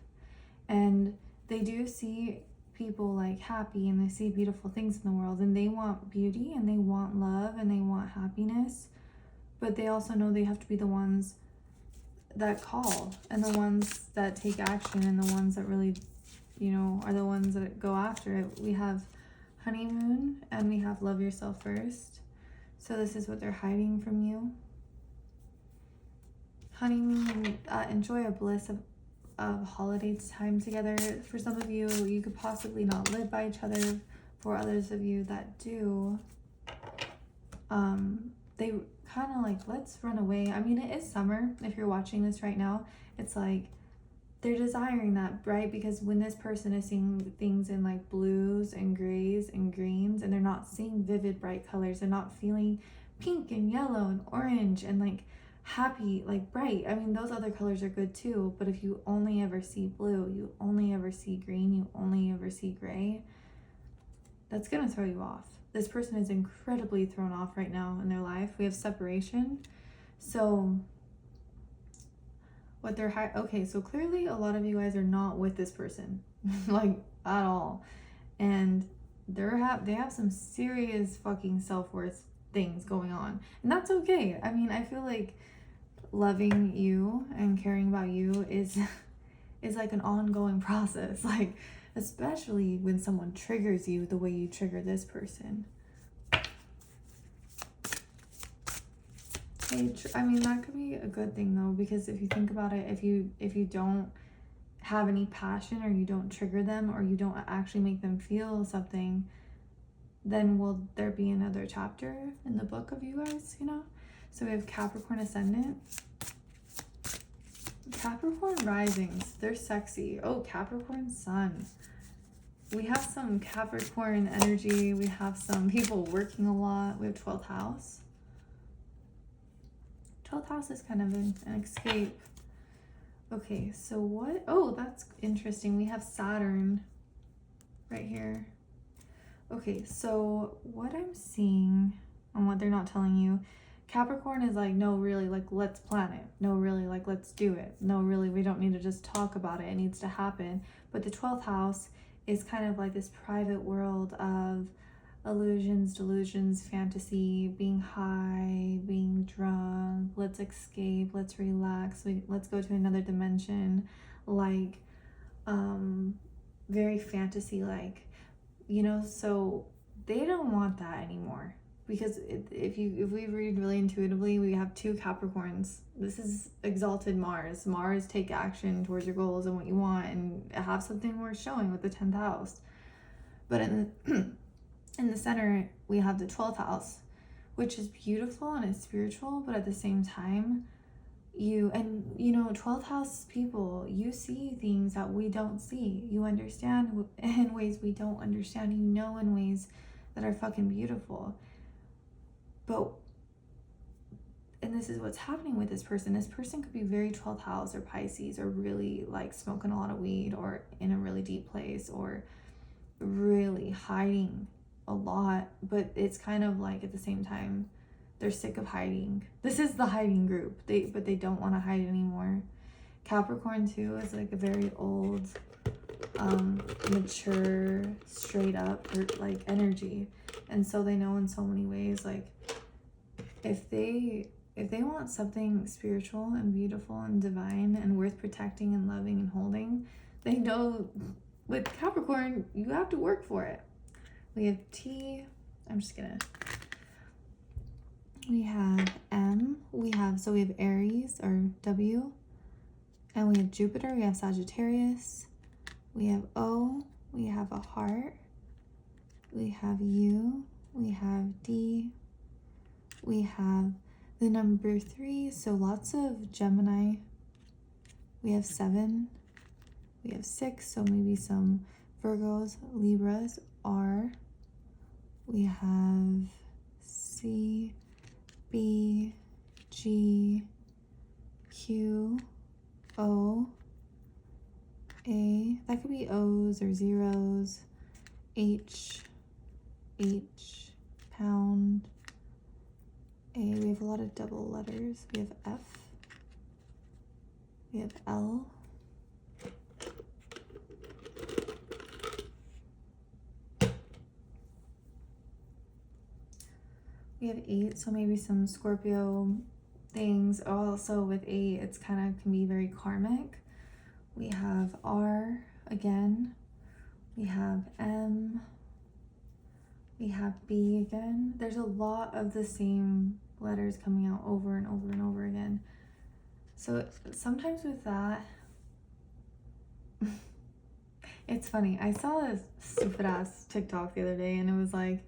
and they do see people like happy, and they see beautiful things in the world, and they want beauty, and they want love, and they want happiness, but they also know they have to be the ones that call, and the ones that take action, and the ones that really, you know, are the ones that go after it. We have honeymoon, and we have love yourself first. So this is what they're hiding from you. Honeymoon, enjoy a bliss of holiday time together. For some of you, you could possibly not live by each other. For others of you that do, they kind of like, let's run away. I mean, it is summer. If you're watching this right now, it's like they're desiring that, right? Because when this person is seeing things in like blues and grays and greens, and they're not seeing vivid bright colors, they're not feeling pink and yellow and orange and like happy, like bright. I mean, those other colors are good too, but if you only ever see blue, you only ever see green, you only ever see gray, that's gonna throw you off. This person is incredibly thrown off right now in their life. We have separation. So what they're okay, so clearly a lot of you guys are not with this person like at all, and they have some serious fucking self-worth things going on, and that's okay. I mean, I feel like loving you and caring about you is like an ongoing process, like especially when someone triggers you the way you trigger this person. I mean, that could be a good thing though, because if you think about it, if you don't have any passion, or you don't trigger them, or you don't actually make them feel something, then will there be another chapter in the book of you guys, you know? So we have Capricorn ascendant, Capricorn risings, they're sexy. Oh, Capricorn sun. We have some Capricorn energy. We have some people working a lot. We have 12th house. 12th house is kind of an escape. Okay, so what? Oh, that's interesting. We have Saturn right here. Okay, so what I'm seeing and what they're not telling you, Capricorn is like, no, really, like, let's plan it. No, really, like, let's do it. No, really, we don't need to just talk about it. It needs to happen. But the 12th house is kind of like this private world of illusions, delusions, fantasy, being high, being drunk, let's escape, let's relax, let's go to another dimension, like very fantasy like, you know. So they don't want that anymore, because if we read really intuitively, we have 2 Capricorns. This is exalted Mars. Take action towards your goals and what you want, and have something worth showing with the 10th house. But in the in the center, we have the 12th house, which is beautiful and it's spiritual, but at the same time, you 12th house people, you see things that we don't see. You understand in ways we don't understand. You know in ways that are fucking beautiful. But, and this is what's happening with this person. This person could be very 12th house or Pisces, or really like smoking a lot of weed, or in a really deep place, or really hiding a lot. But it's kind of like, at the same time, they're sick of hiding. This is the hiding group. But they don't want to hide anymore. Capricorn too is like a very old, mature, straight up like energy. And so they know in so many ways, like, if they want something spiritual and beautiful and divine and worth protecting and loving and holding, they know with Capricorn, you have to work for it. We have T. We have M. We have Aries, or W. And we have Jupiter. We have Sagittarius. We have O. We have a heart. We have U. We have D. We have the number 3, so lots of Gemini. We have 7. We have 6, so maybe some Virgos, Libras, R. We have C, B, G, Q, O, A. That could be O's or zeros. H, pound. A. We have a lot of double letters. We have F. We have L. We have 8, so maybe some Scorpio things. Also with 8, it's kind of can be very karmic. We have R again. We have M. We have B again. There's a lot of the same letters coming out over and over and over again. So sometimes with that, it's funny. I saw this stupid ass TikTok the other day, and it was like,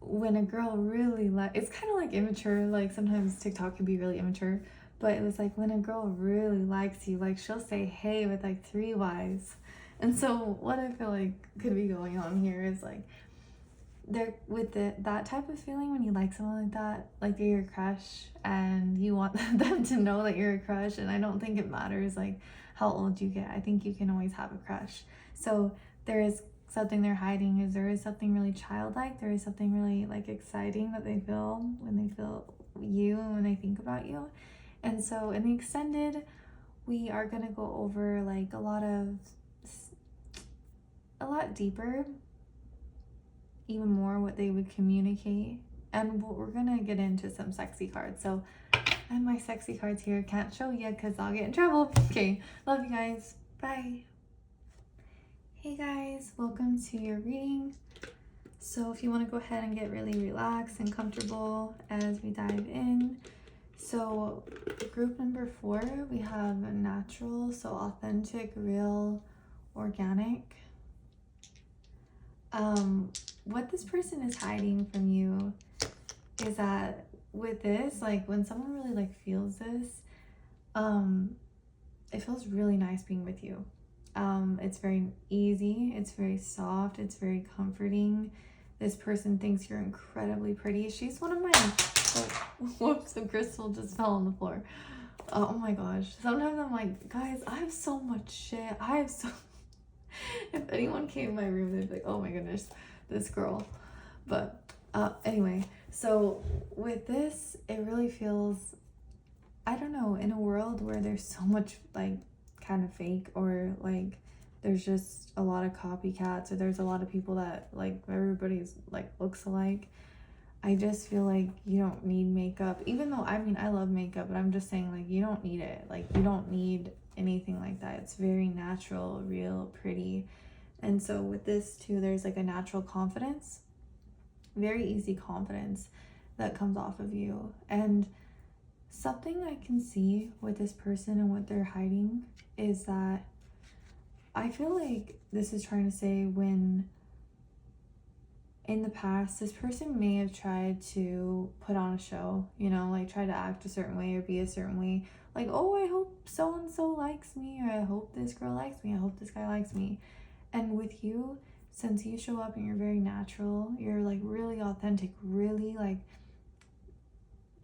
when a girl really it's kind of like immature, like sometimes TikTok can be really immature, but it was like, when a girl really likes you, like she'll say hey with like 3 Y's. And so what I feel like could be going on here is like, they're with that type of feeling when you like someone like that, like they're your crush, and you want them to know that you're a crush. And I don't think it matters like how old you get. I think you can always have a crush. So there is something they're hiding. There is something really childlike. There is something really like exciting that they feel when they feel you and when they think about you. And so in the extended, we are going to go over like a lot deeper, even more what they would communicate. And we're going to get into some sexy cards. So I have my sexy cards here. Can't show you because I'll get in trouble. Okay, love you guys. Bye. Hey guys, welcome to your reading. So if you want to go ahead and get really relaxed and comfortable as we dive in. So group number 4, we have natural, so authentic, real, organic. What this person is hiding from you is that with this, like when someone really like feels this, it feels really nice being with you. It's very easy, it's very soft, it's very comforting. This person thinks you're incredibly pretty. She's one of my, whoops, the crystal just fell on the floor. Oh my gosh. Sometimes I'm like, guys, I have so much shit. If anyone came in my room, they'd be like, oh my goodness, this girl. But anyway, so with this, it really feels, I don't know, in a world where there's so much like kind of fake or like there's just a lot of copycats, or there's a lot of people that like everybody's like looks alike. I just feel like you don't need makeup, even though I mean I love makeup, but I'm just saying like you don't need it. Like you don't need anything like that. It's very natural, real, pretty. And so with this too, there's like a natural confidence, very easy confidence that comes off of you. And something I can see with this person and what they're hiding is that I feel like this is trying to say when in the past this person may have tried to put on a show, you know, like try to act a certain way or be a certain way. Like, oh, I hope so and so likes me, or I hope this girl likes me, I hope this guy likes me. And with you, since you show up and you're very natural, you're like really authentic, really like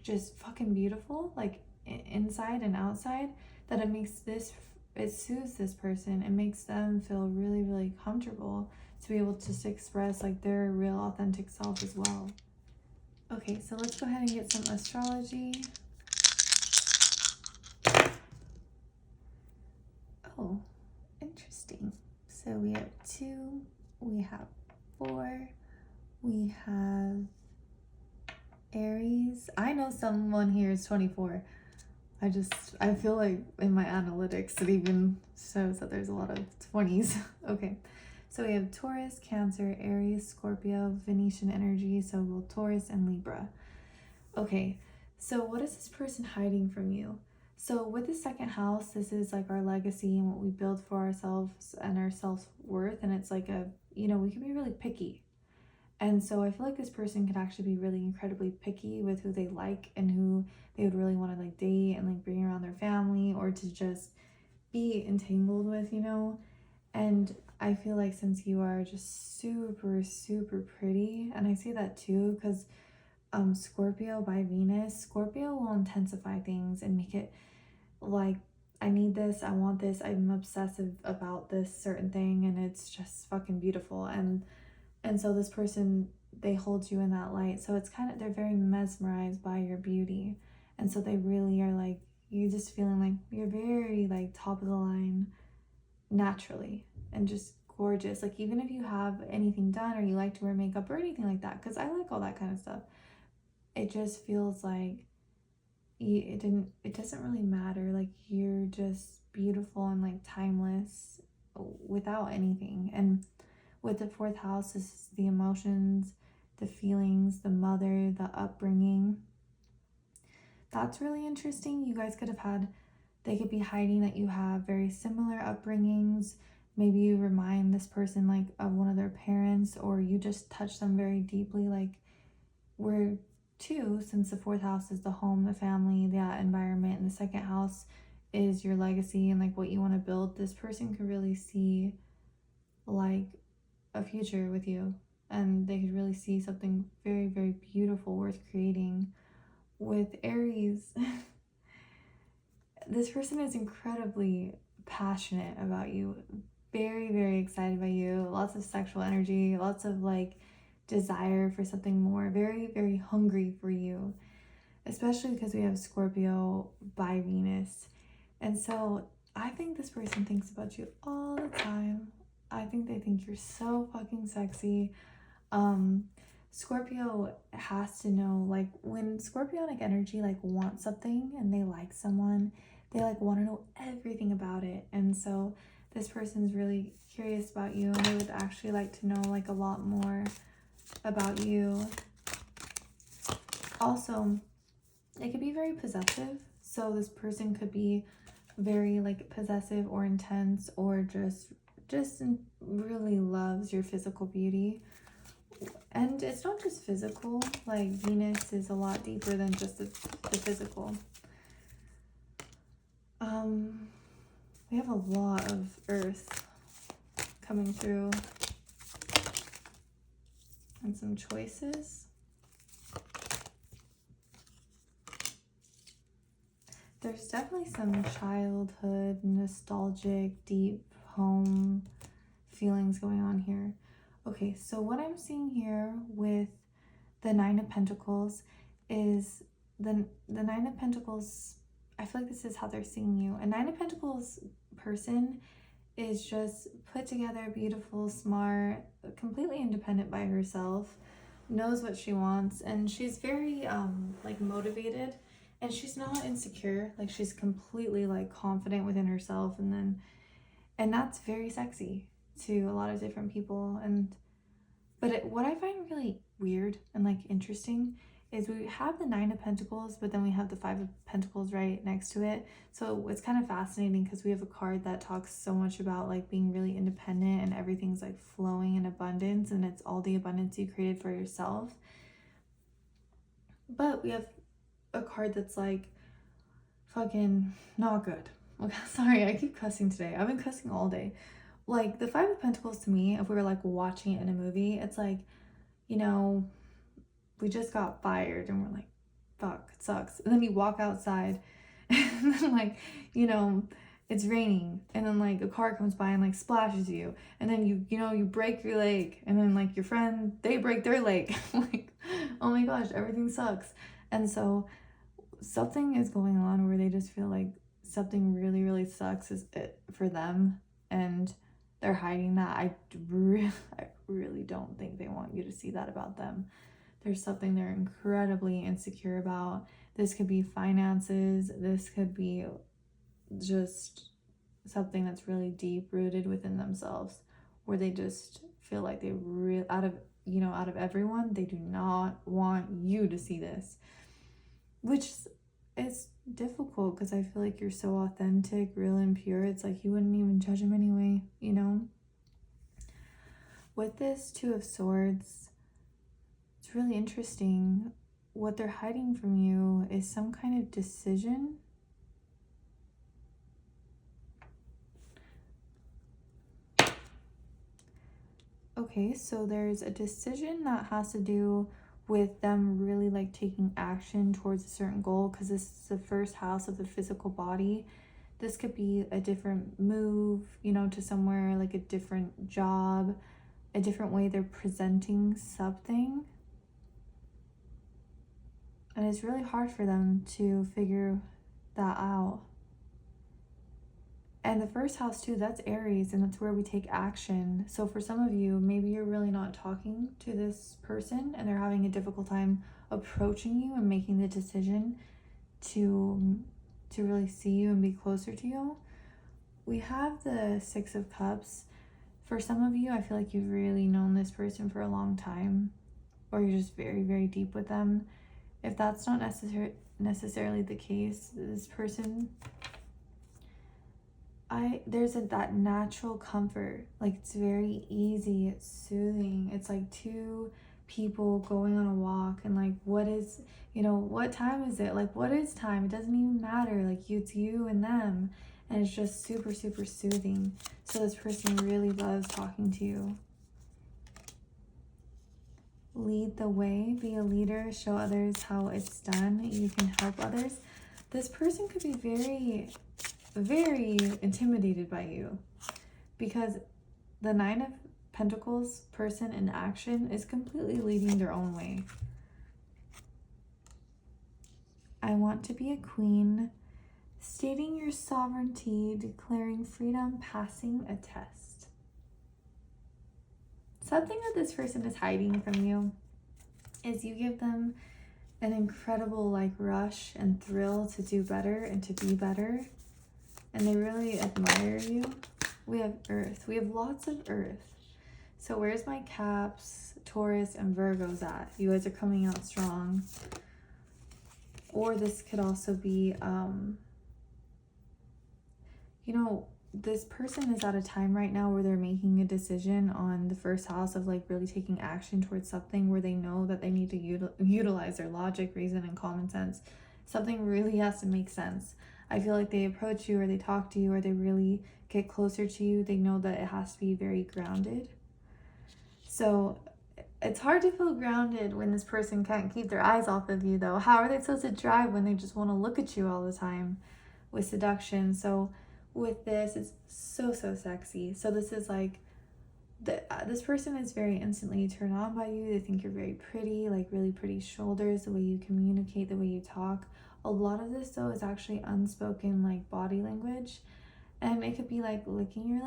just fucking beautiful, like inside and outside, that it makes this, it soothes this person. It makes them feel really, really comfortable to be able to express like their real authentic self as well. Okay, so let's go ahead and get some astrology. Oh, interesting. So we have 2, we have 4, we have Aries. I know someone here is 24. I feel like in my analytics it even shows that there's a lot of 20s. Okay, so we have Taurus, Cancer, Aries, Scorpio, Venetian energy, so both Taurus and Libra. Okay, so what is this person hiding from you? So with the second house, this is like our legacy and what we build for ourselves and our self-worth. And it's like a, you know, we can be really picky. And so I feel like this person could actually be really incredibly picky with who they like and who they would really want to like date and like bring around their family or to just be entangled with, you know? And I feel like since you are just super, super pretty, and I say that too because Scorpio by Venus, Scorpio will intensify things and make it like, I need this, I want this, I'm obsessive about this certain thing, and it's just fucking beautiful. And so this person, they hold you in that light. So it's kind of, they're very mesmerized by your beauty. And so they really are like, you just feeling like you're very like top of the line naturally and just gorgeous. Like even if you have anything done or you like to wear makeup or anything like that, because I like all that kind of stuff, it just feels like it doesn't really matter. Like you're just beautiful and like timeless without anything. And with the 4th house, this is the emotions, the feelings, the mother, the upbringing. That's really interesting. You guys could have had, they could be hiding that you have very similar upbringings. Maybe you remind this person like of one of their parents, or you just touch them very deeply. Like we're 2, since the 4th house is the home, the family, that environment, and the 2nd house is your legacy and like what you want to build. This person could really see like a future with you, and they could really see something very, very beautiful worth creating. With Aries, this person is incredibly passionate about you, very, very excited by you, lots of sexual energy, lots of like desire for something more, very, very hungry for you, especially because we have Scorpio by Venus. And so I think this person thinks about you all the time. I think they think you're so fucking sexy. Scorpio has to know, like when Scorpionic energy like wants something and they like someone, they like want to know everything about it. And so this person's really curious about you, and they would actually like to know like a lot more about you. Also, it could be very possessive. So this person could be very like possessive or intense, or just really loves your physical beauty. And it's not just physical, like Venus is a lot deeper than just the physical. We have a lot of Earth coming through and some choices. There's definitely some childhood, nostalgic, deep home feelings going on here. Okay, so what I'm seeing here with the 9 of Pentacles is the 9 of Pentacles, I feel like this is how they're seeing you. A 9 of Pentacles person is just put together, beautiful, smart, completely independent by herself, knows what she wants, and she's very like motivated, and she's not insecure. Like she's completely like confident within herself, and that's very sexy to a lot of different people. And what I find really weird and like interesting is we have the Nine of Pentacles, but then we have the Five of Pentacles right next to it. So it's kind of fascinating because we have a card that talks so much about like being really independent and everything's like flowing in abundance, and it's all the abundance you created for yourself. But we have a card that's like fucking not good. Okay, sorry, I keep cussing today. I've been cussing all day. Like the Five of Pentacles to me, if we were like watching it in a movie, it's like, you know, we just got fired and we're like, fuck, it sucks. And then you walk outside and then like, you know, it's raining, and then like a car comes by and like splashes you, and then you break your leg, and then like your friend, they break their leg. Like, oh my gosh, everything sucks. And so something is going on where they just feel like something really, really sucks is it for them, and they're hiding that. I really don't think they want you to see that about them. There's something they're incredibly insecure about. This could be finances. This could be just something that's really deep rooted within themselves, where they just feel like they out of everyone, they do not want you to see this, which is difficult because I feel like you're so authentic, real, and pure. It's like you wouldn't even judge them anyway, you know? With this Two of Swords, it's really interesting. What they're hiding from you is some kind of decision. Okay, so there's a decision that has to do with them really like taking action towards a certain goal, because this is the first house of the physical body. This could be a different move, to somewhere, like a different job, a different way they're presenting something. And it's really hard for them to figure that out. And the first house too, that's Aries, and that's where we take action. So for some of you, maybe you're really not talking to this person and they're having a difficult time approaching you and making the decision to really see you and be closer to you. We have the Six of Cups. For some of you, I feel like you've really known this person for a long time, or you're just very, very deep with them. If that's not necessarily the case, this person, there's that natural comfort. Like, it's very easy, it's soothing. It's like two people going on a walk, and like, what time is it? Like, what is time? It doesn't even matter. Like, it's you and them, and it's just super, super soothing. So this person really loves talking to you. Lead the way, be a leader, show others how it's done. You can help others. This person could be very, very intimidated by you, because the Nine of Pentacles person in action is completely leading their own way. I want to be a queen, stating your sovereignty, declaring freedom, passing a test. Something that this person is hiding from you is you give them an incredible like rush and thrill to do better and to be better, and they really admire you. We have Earth. We have lots of Earth. So where's my Caps, Taurus, and Virgos at? You guys are coming out strong. Or this could also be, this person is at a time right now where they're making a decision on the first house of like really taking action towards something where they know that they need to utilize their logic, reason, and common sense. Something really has to make sense. I feel like they approach you, or they talk to you, or they really get closer to you. They know that it has to be very grounded. So it's hard to feel grounded when this person can't keep their eyes off of you, though. How are they supposed to drive when they just want to look at you all the time with seduction? So with this, it's so, so sexy. So this is like, this person is very instantly turned on by you. They think you're very pretty, like really pretty shoulders, the way you communicate, the way you talk. A lot of this, though, is actually unspoken like body language. And it could be like licking their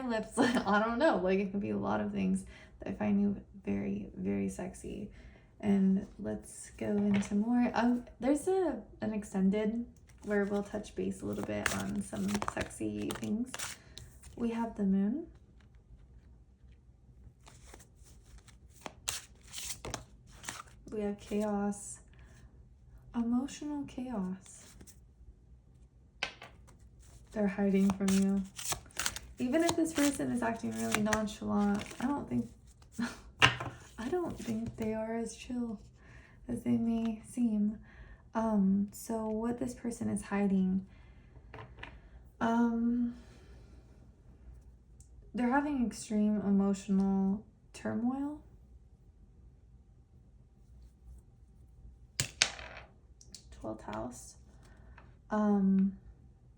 lips. I don't know. Like, it could be a lot of things that I find you very, very sexy. And let's go into more. There's an extended where we'll touch base a little bit on some sexy things. We have the moon. We have chaos. Emotional chaos. They're hiding from you. Even if this person is acting really nonchalant, I don't think they are as chill as they may seem. So what this person is hiding, they're having extreme emotional turmoil. 12th house.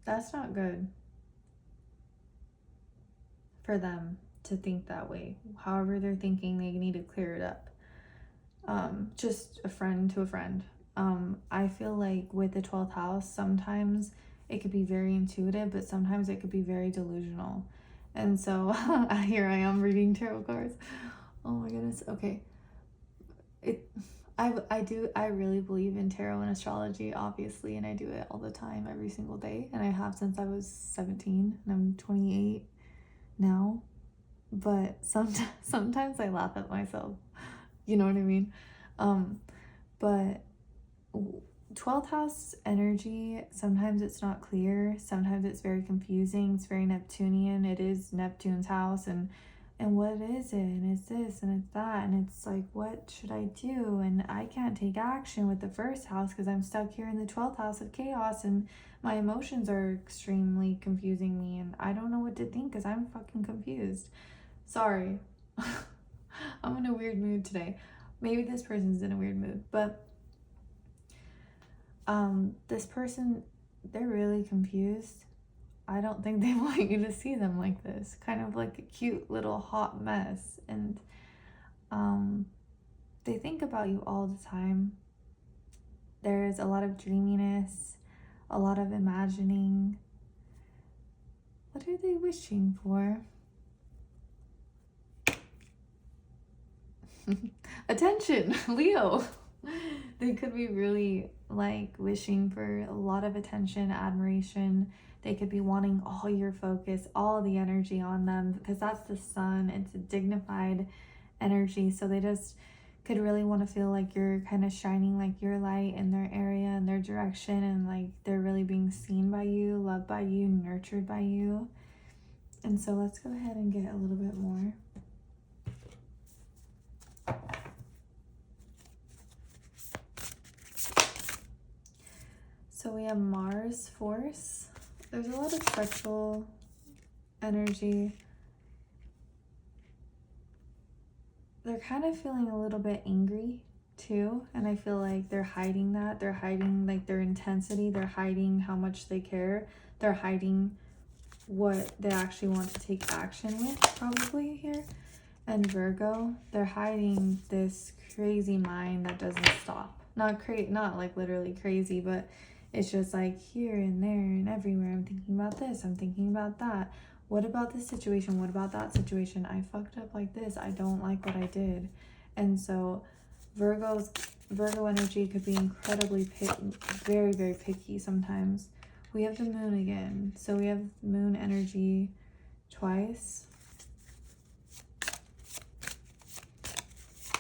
That's not good for them to think that way. However they're thinking, they need to clear it up. Just a friend to a friend. I feel like with the 12th house, sometimes it could be very intuitive, but sometimes it could be very delusional. And so here I am reading tarot cards. Oh my goodness. Okay. I really believe in tarot and astrology, obviously, and I do it all the time, every single day, and I have since I was 17, and I'm 28 now. But sometimes I laugh at myself, you know what I mean? But 12th house energy, sometimes it's not clear, sometimes it's very confusing, it's very Neptunian. It is Neptune's house, and what is it, and it's this and it's that, and it's like, what should I do? And I can't take action with the first house because I'm stuck here in the 12th house of chaos, and my emotions are extremely confusing me, and I don't know what to think because I'm fucking confused. Sorry. I'm in a weird mood today. Maybe this person's in a weird mood, but this person, they're really confused. I don't think they want you to see them like this, kind of like a cute little hot mess. And they think about you all the time. There's a lot of dreaminess, a lot of imagining. What are they wishing for? Attention, Leo. They could be really like wishing for a lot of attention, admiration. They could be wanting all your focus, all the energy on them, because that's the sun. It's a dignified energy. So they just could really want to feel like you're kind of shining like your light in their area and their direction, and like they're really being seen by you, loved by you, nurtured by you. And so let's go ahead and get a little bit more. So we have Mars force. There's a lot of sexual energy. They're kind of feeling a little bit angry too, and I feel like they're hiding that. They're hiding like their intensity. They're hiding how much they care. They're hiding what they actually want to take action with, probably here. And Virgo, they're hiding this crazy mind that doesn't stop. Not like literally crazy, but it's just like here and there and everywhere. I'm thinking about this. I'm thinking about that. What about this situation? What about that situation? I fucked up like this. I don't like what I did. And so Virgo energy could be incredibly very, very picky sometimes. We have the moon again. So we have moon energy twice.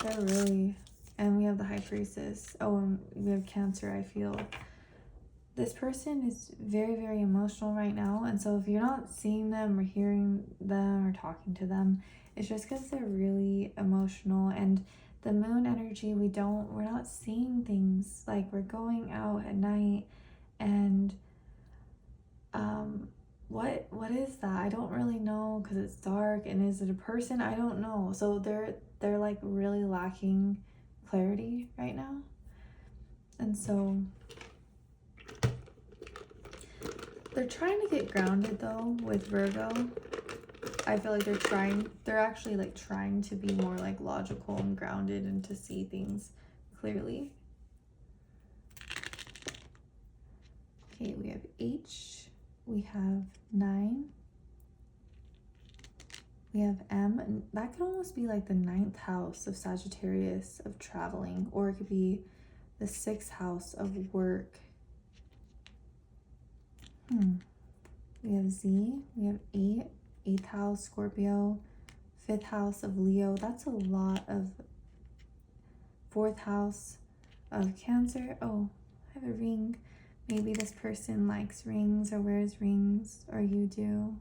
They're really... And we have the high priestess. Oh, and we have Cancer, I feel. This person is very, very emotional right now. And so if you're not seeing them or hearing them or talking to them, it's just because they're really emotional. And the moon energy, we're not seeing things. Like, we're going out at night and what is that? I don't really know because it's dark. And is it a person? I don't know. So they're like really lacking clarity right now. And so they're trying to get grounded though with Virgo. I feel like they're actually like trying to be more like logical and grounded and to see things clearly. Okay, we have H. we have 9. We have M, and that could almost be like the 9th house of Sagittarius of traveling, or it could be the 6th house of work. We have Z, we have 8, 8th house Scorpio, 5th house of Leo. That's a lot of 4th house of Cancer. Oh, I have a ring. Maybe this person likes rings or wears rings, or you do.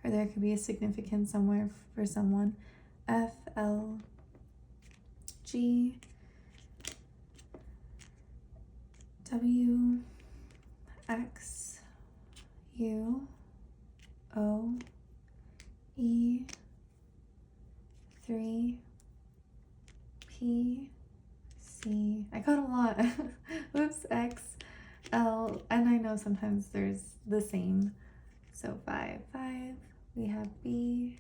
Or there could be a significance somewhere for someone. F, L, G, W, X, U, O, E, 3, P, C. I got a lot. Oops, X, L, and I know sometimes there's the same. So 5, 5. We have B,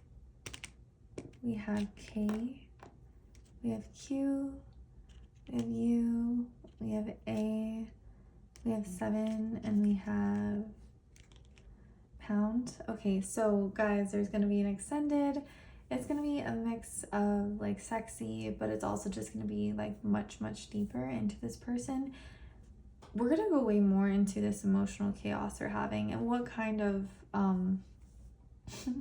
we have K, we have Q, we have U, we have A, we have 7, and we have pound. Okay, so guys, there's gonna be an extended. It's gonna be a mix of like sexy, but it's also just gonna be like much deeper into this person. We're gonna go way more into this emotional chaos they're having and what kind of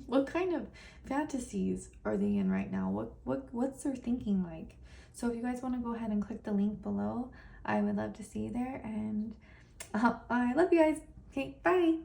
what kind of fantasies are they in right now? What's their thinking like? So if you guys want to go ahead and click the link below, I would love to see you there, and I love you guys. Okay, bye.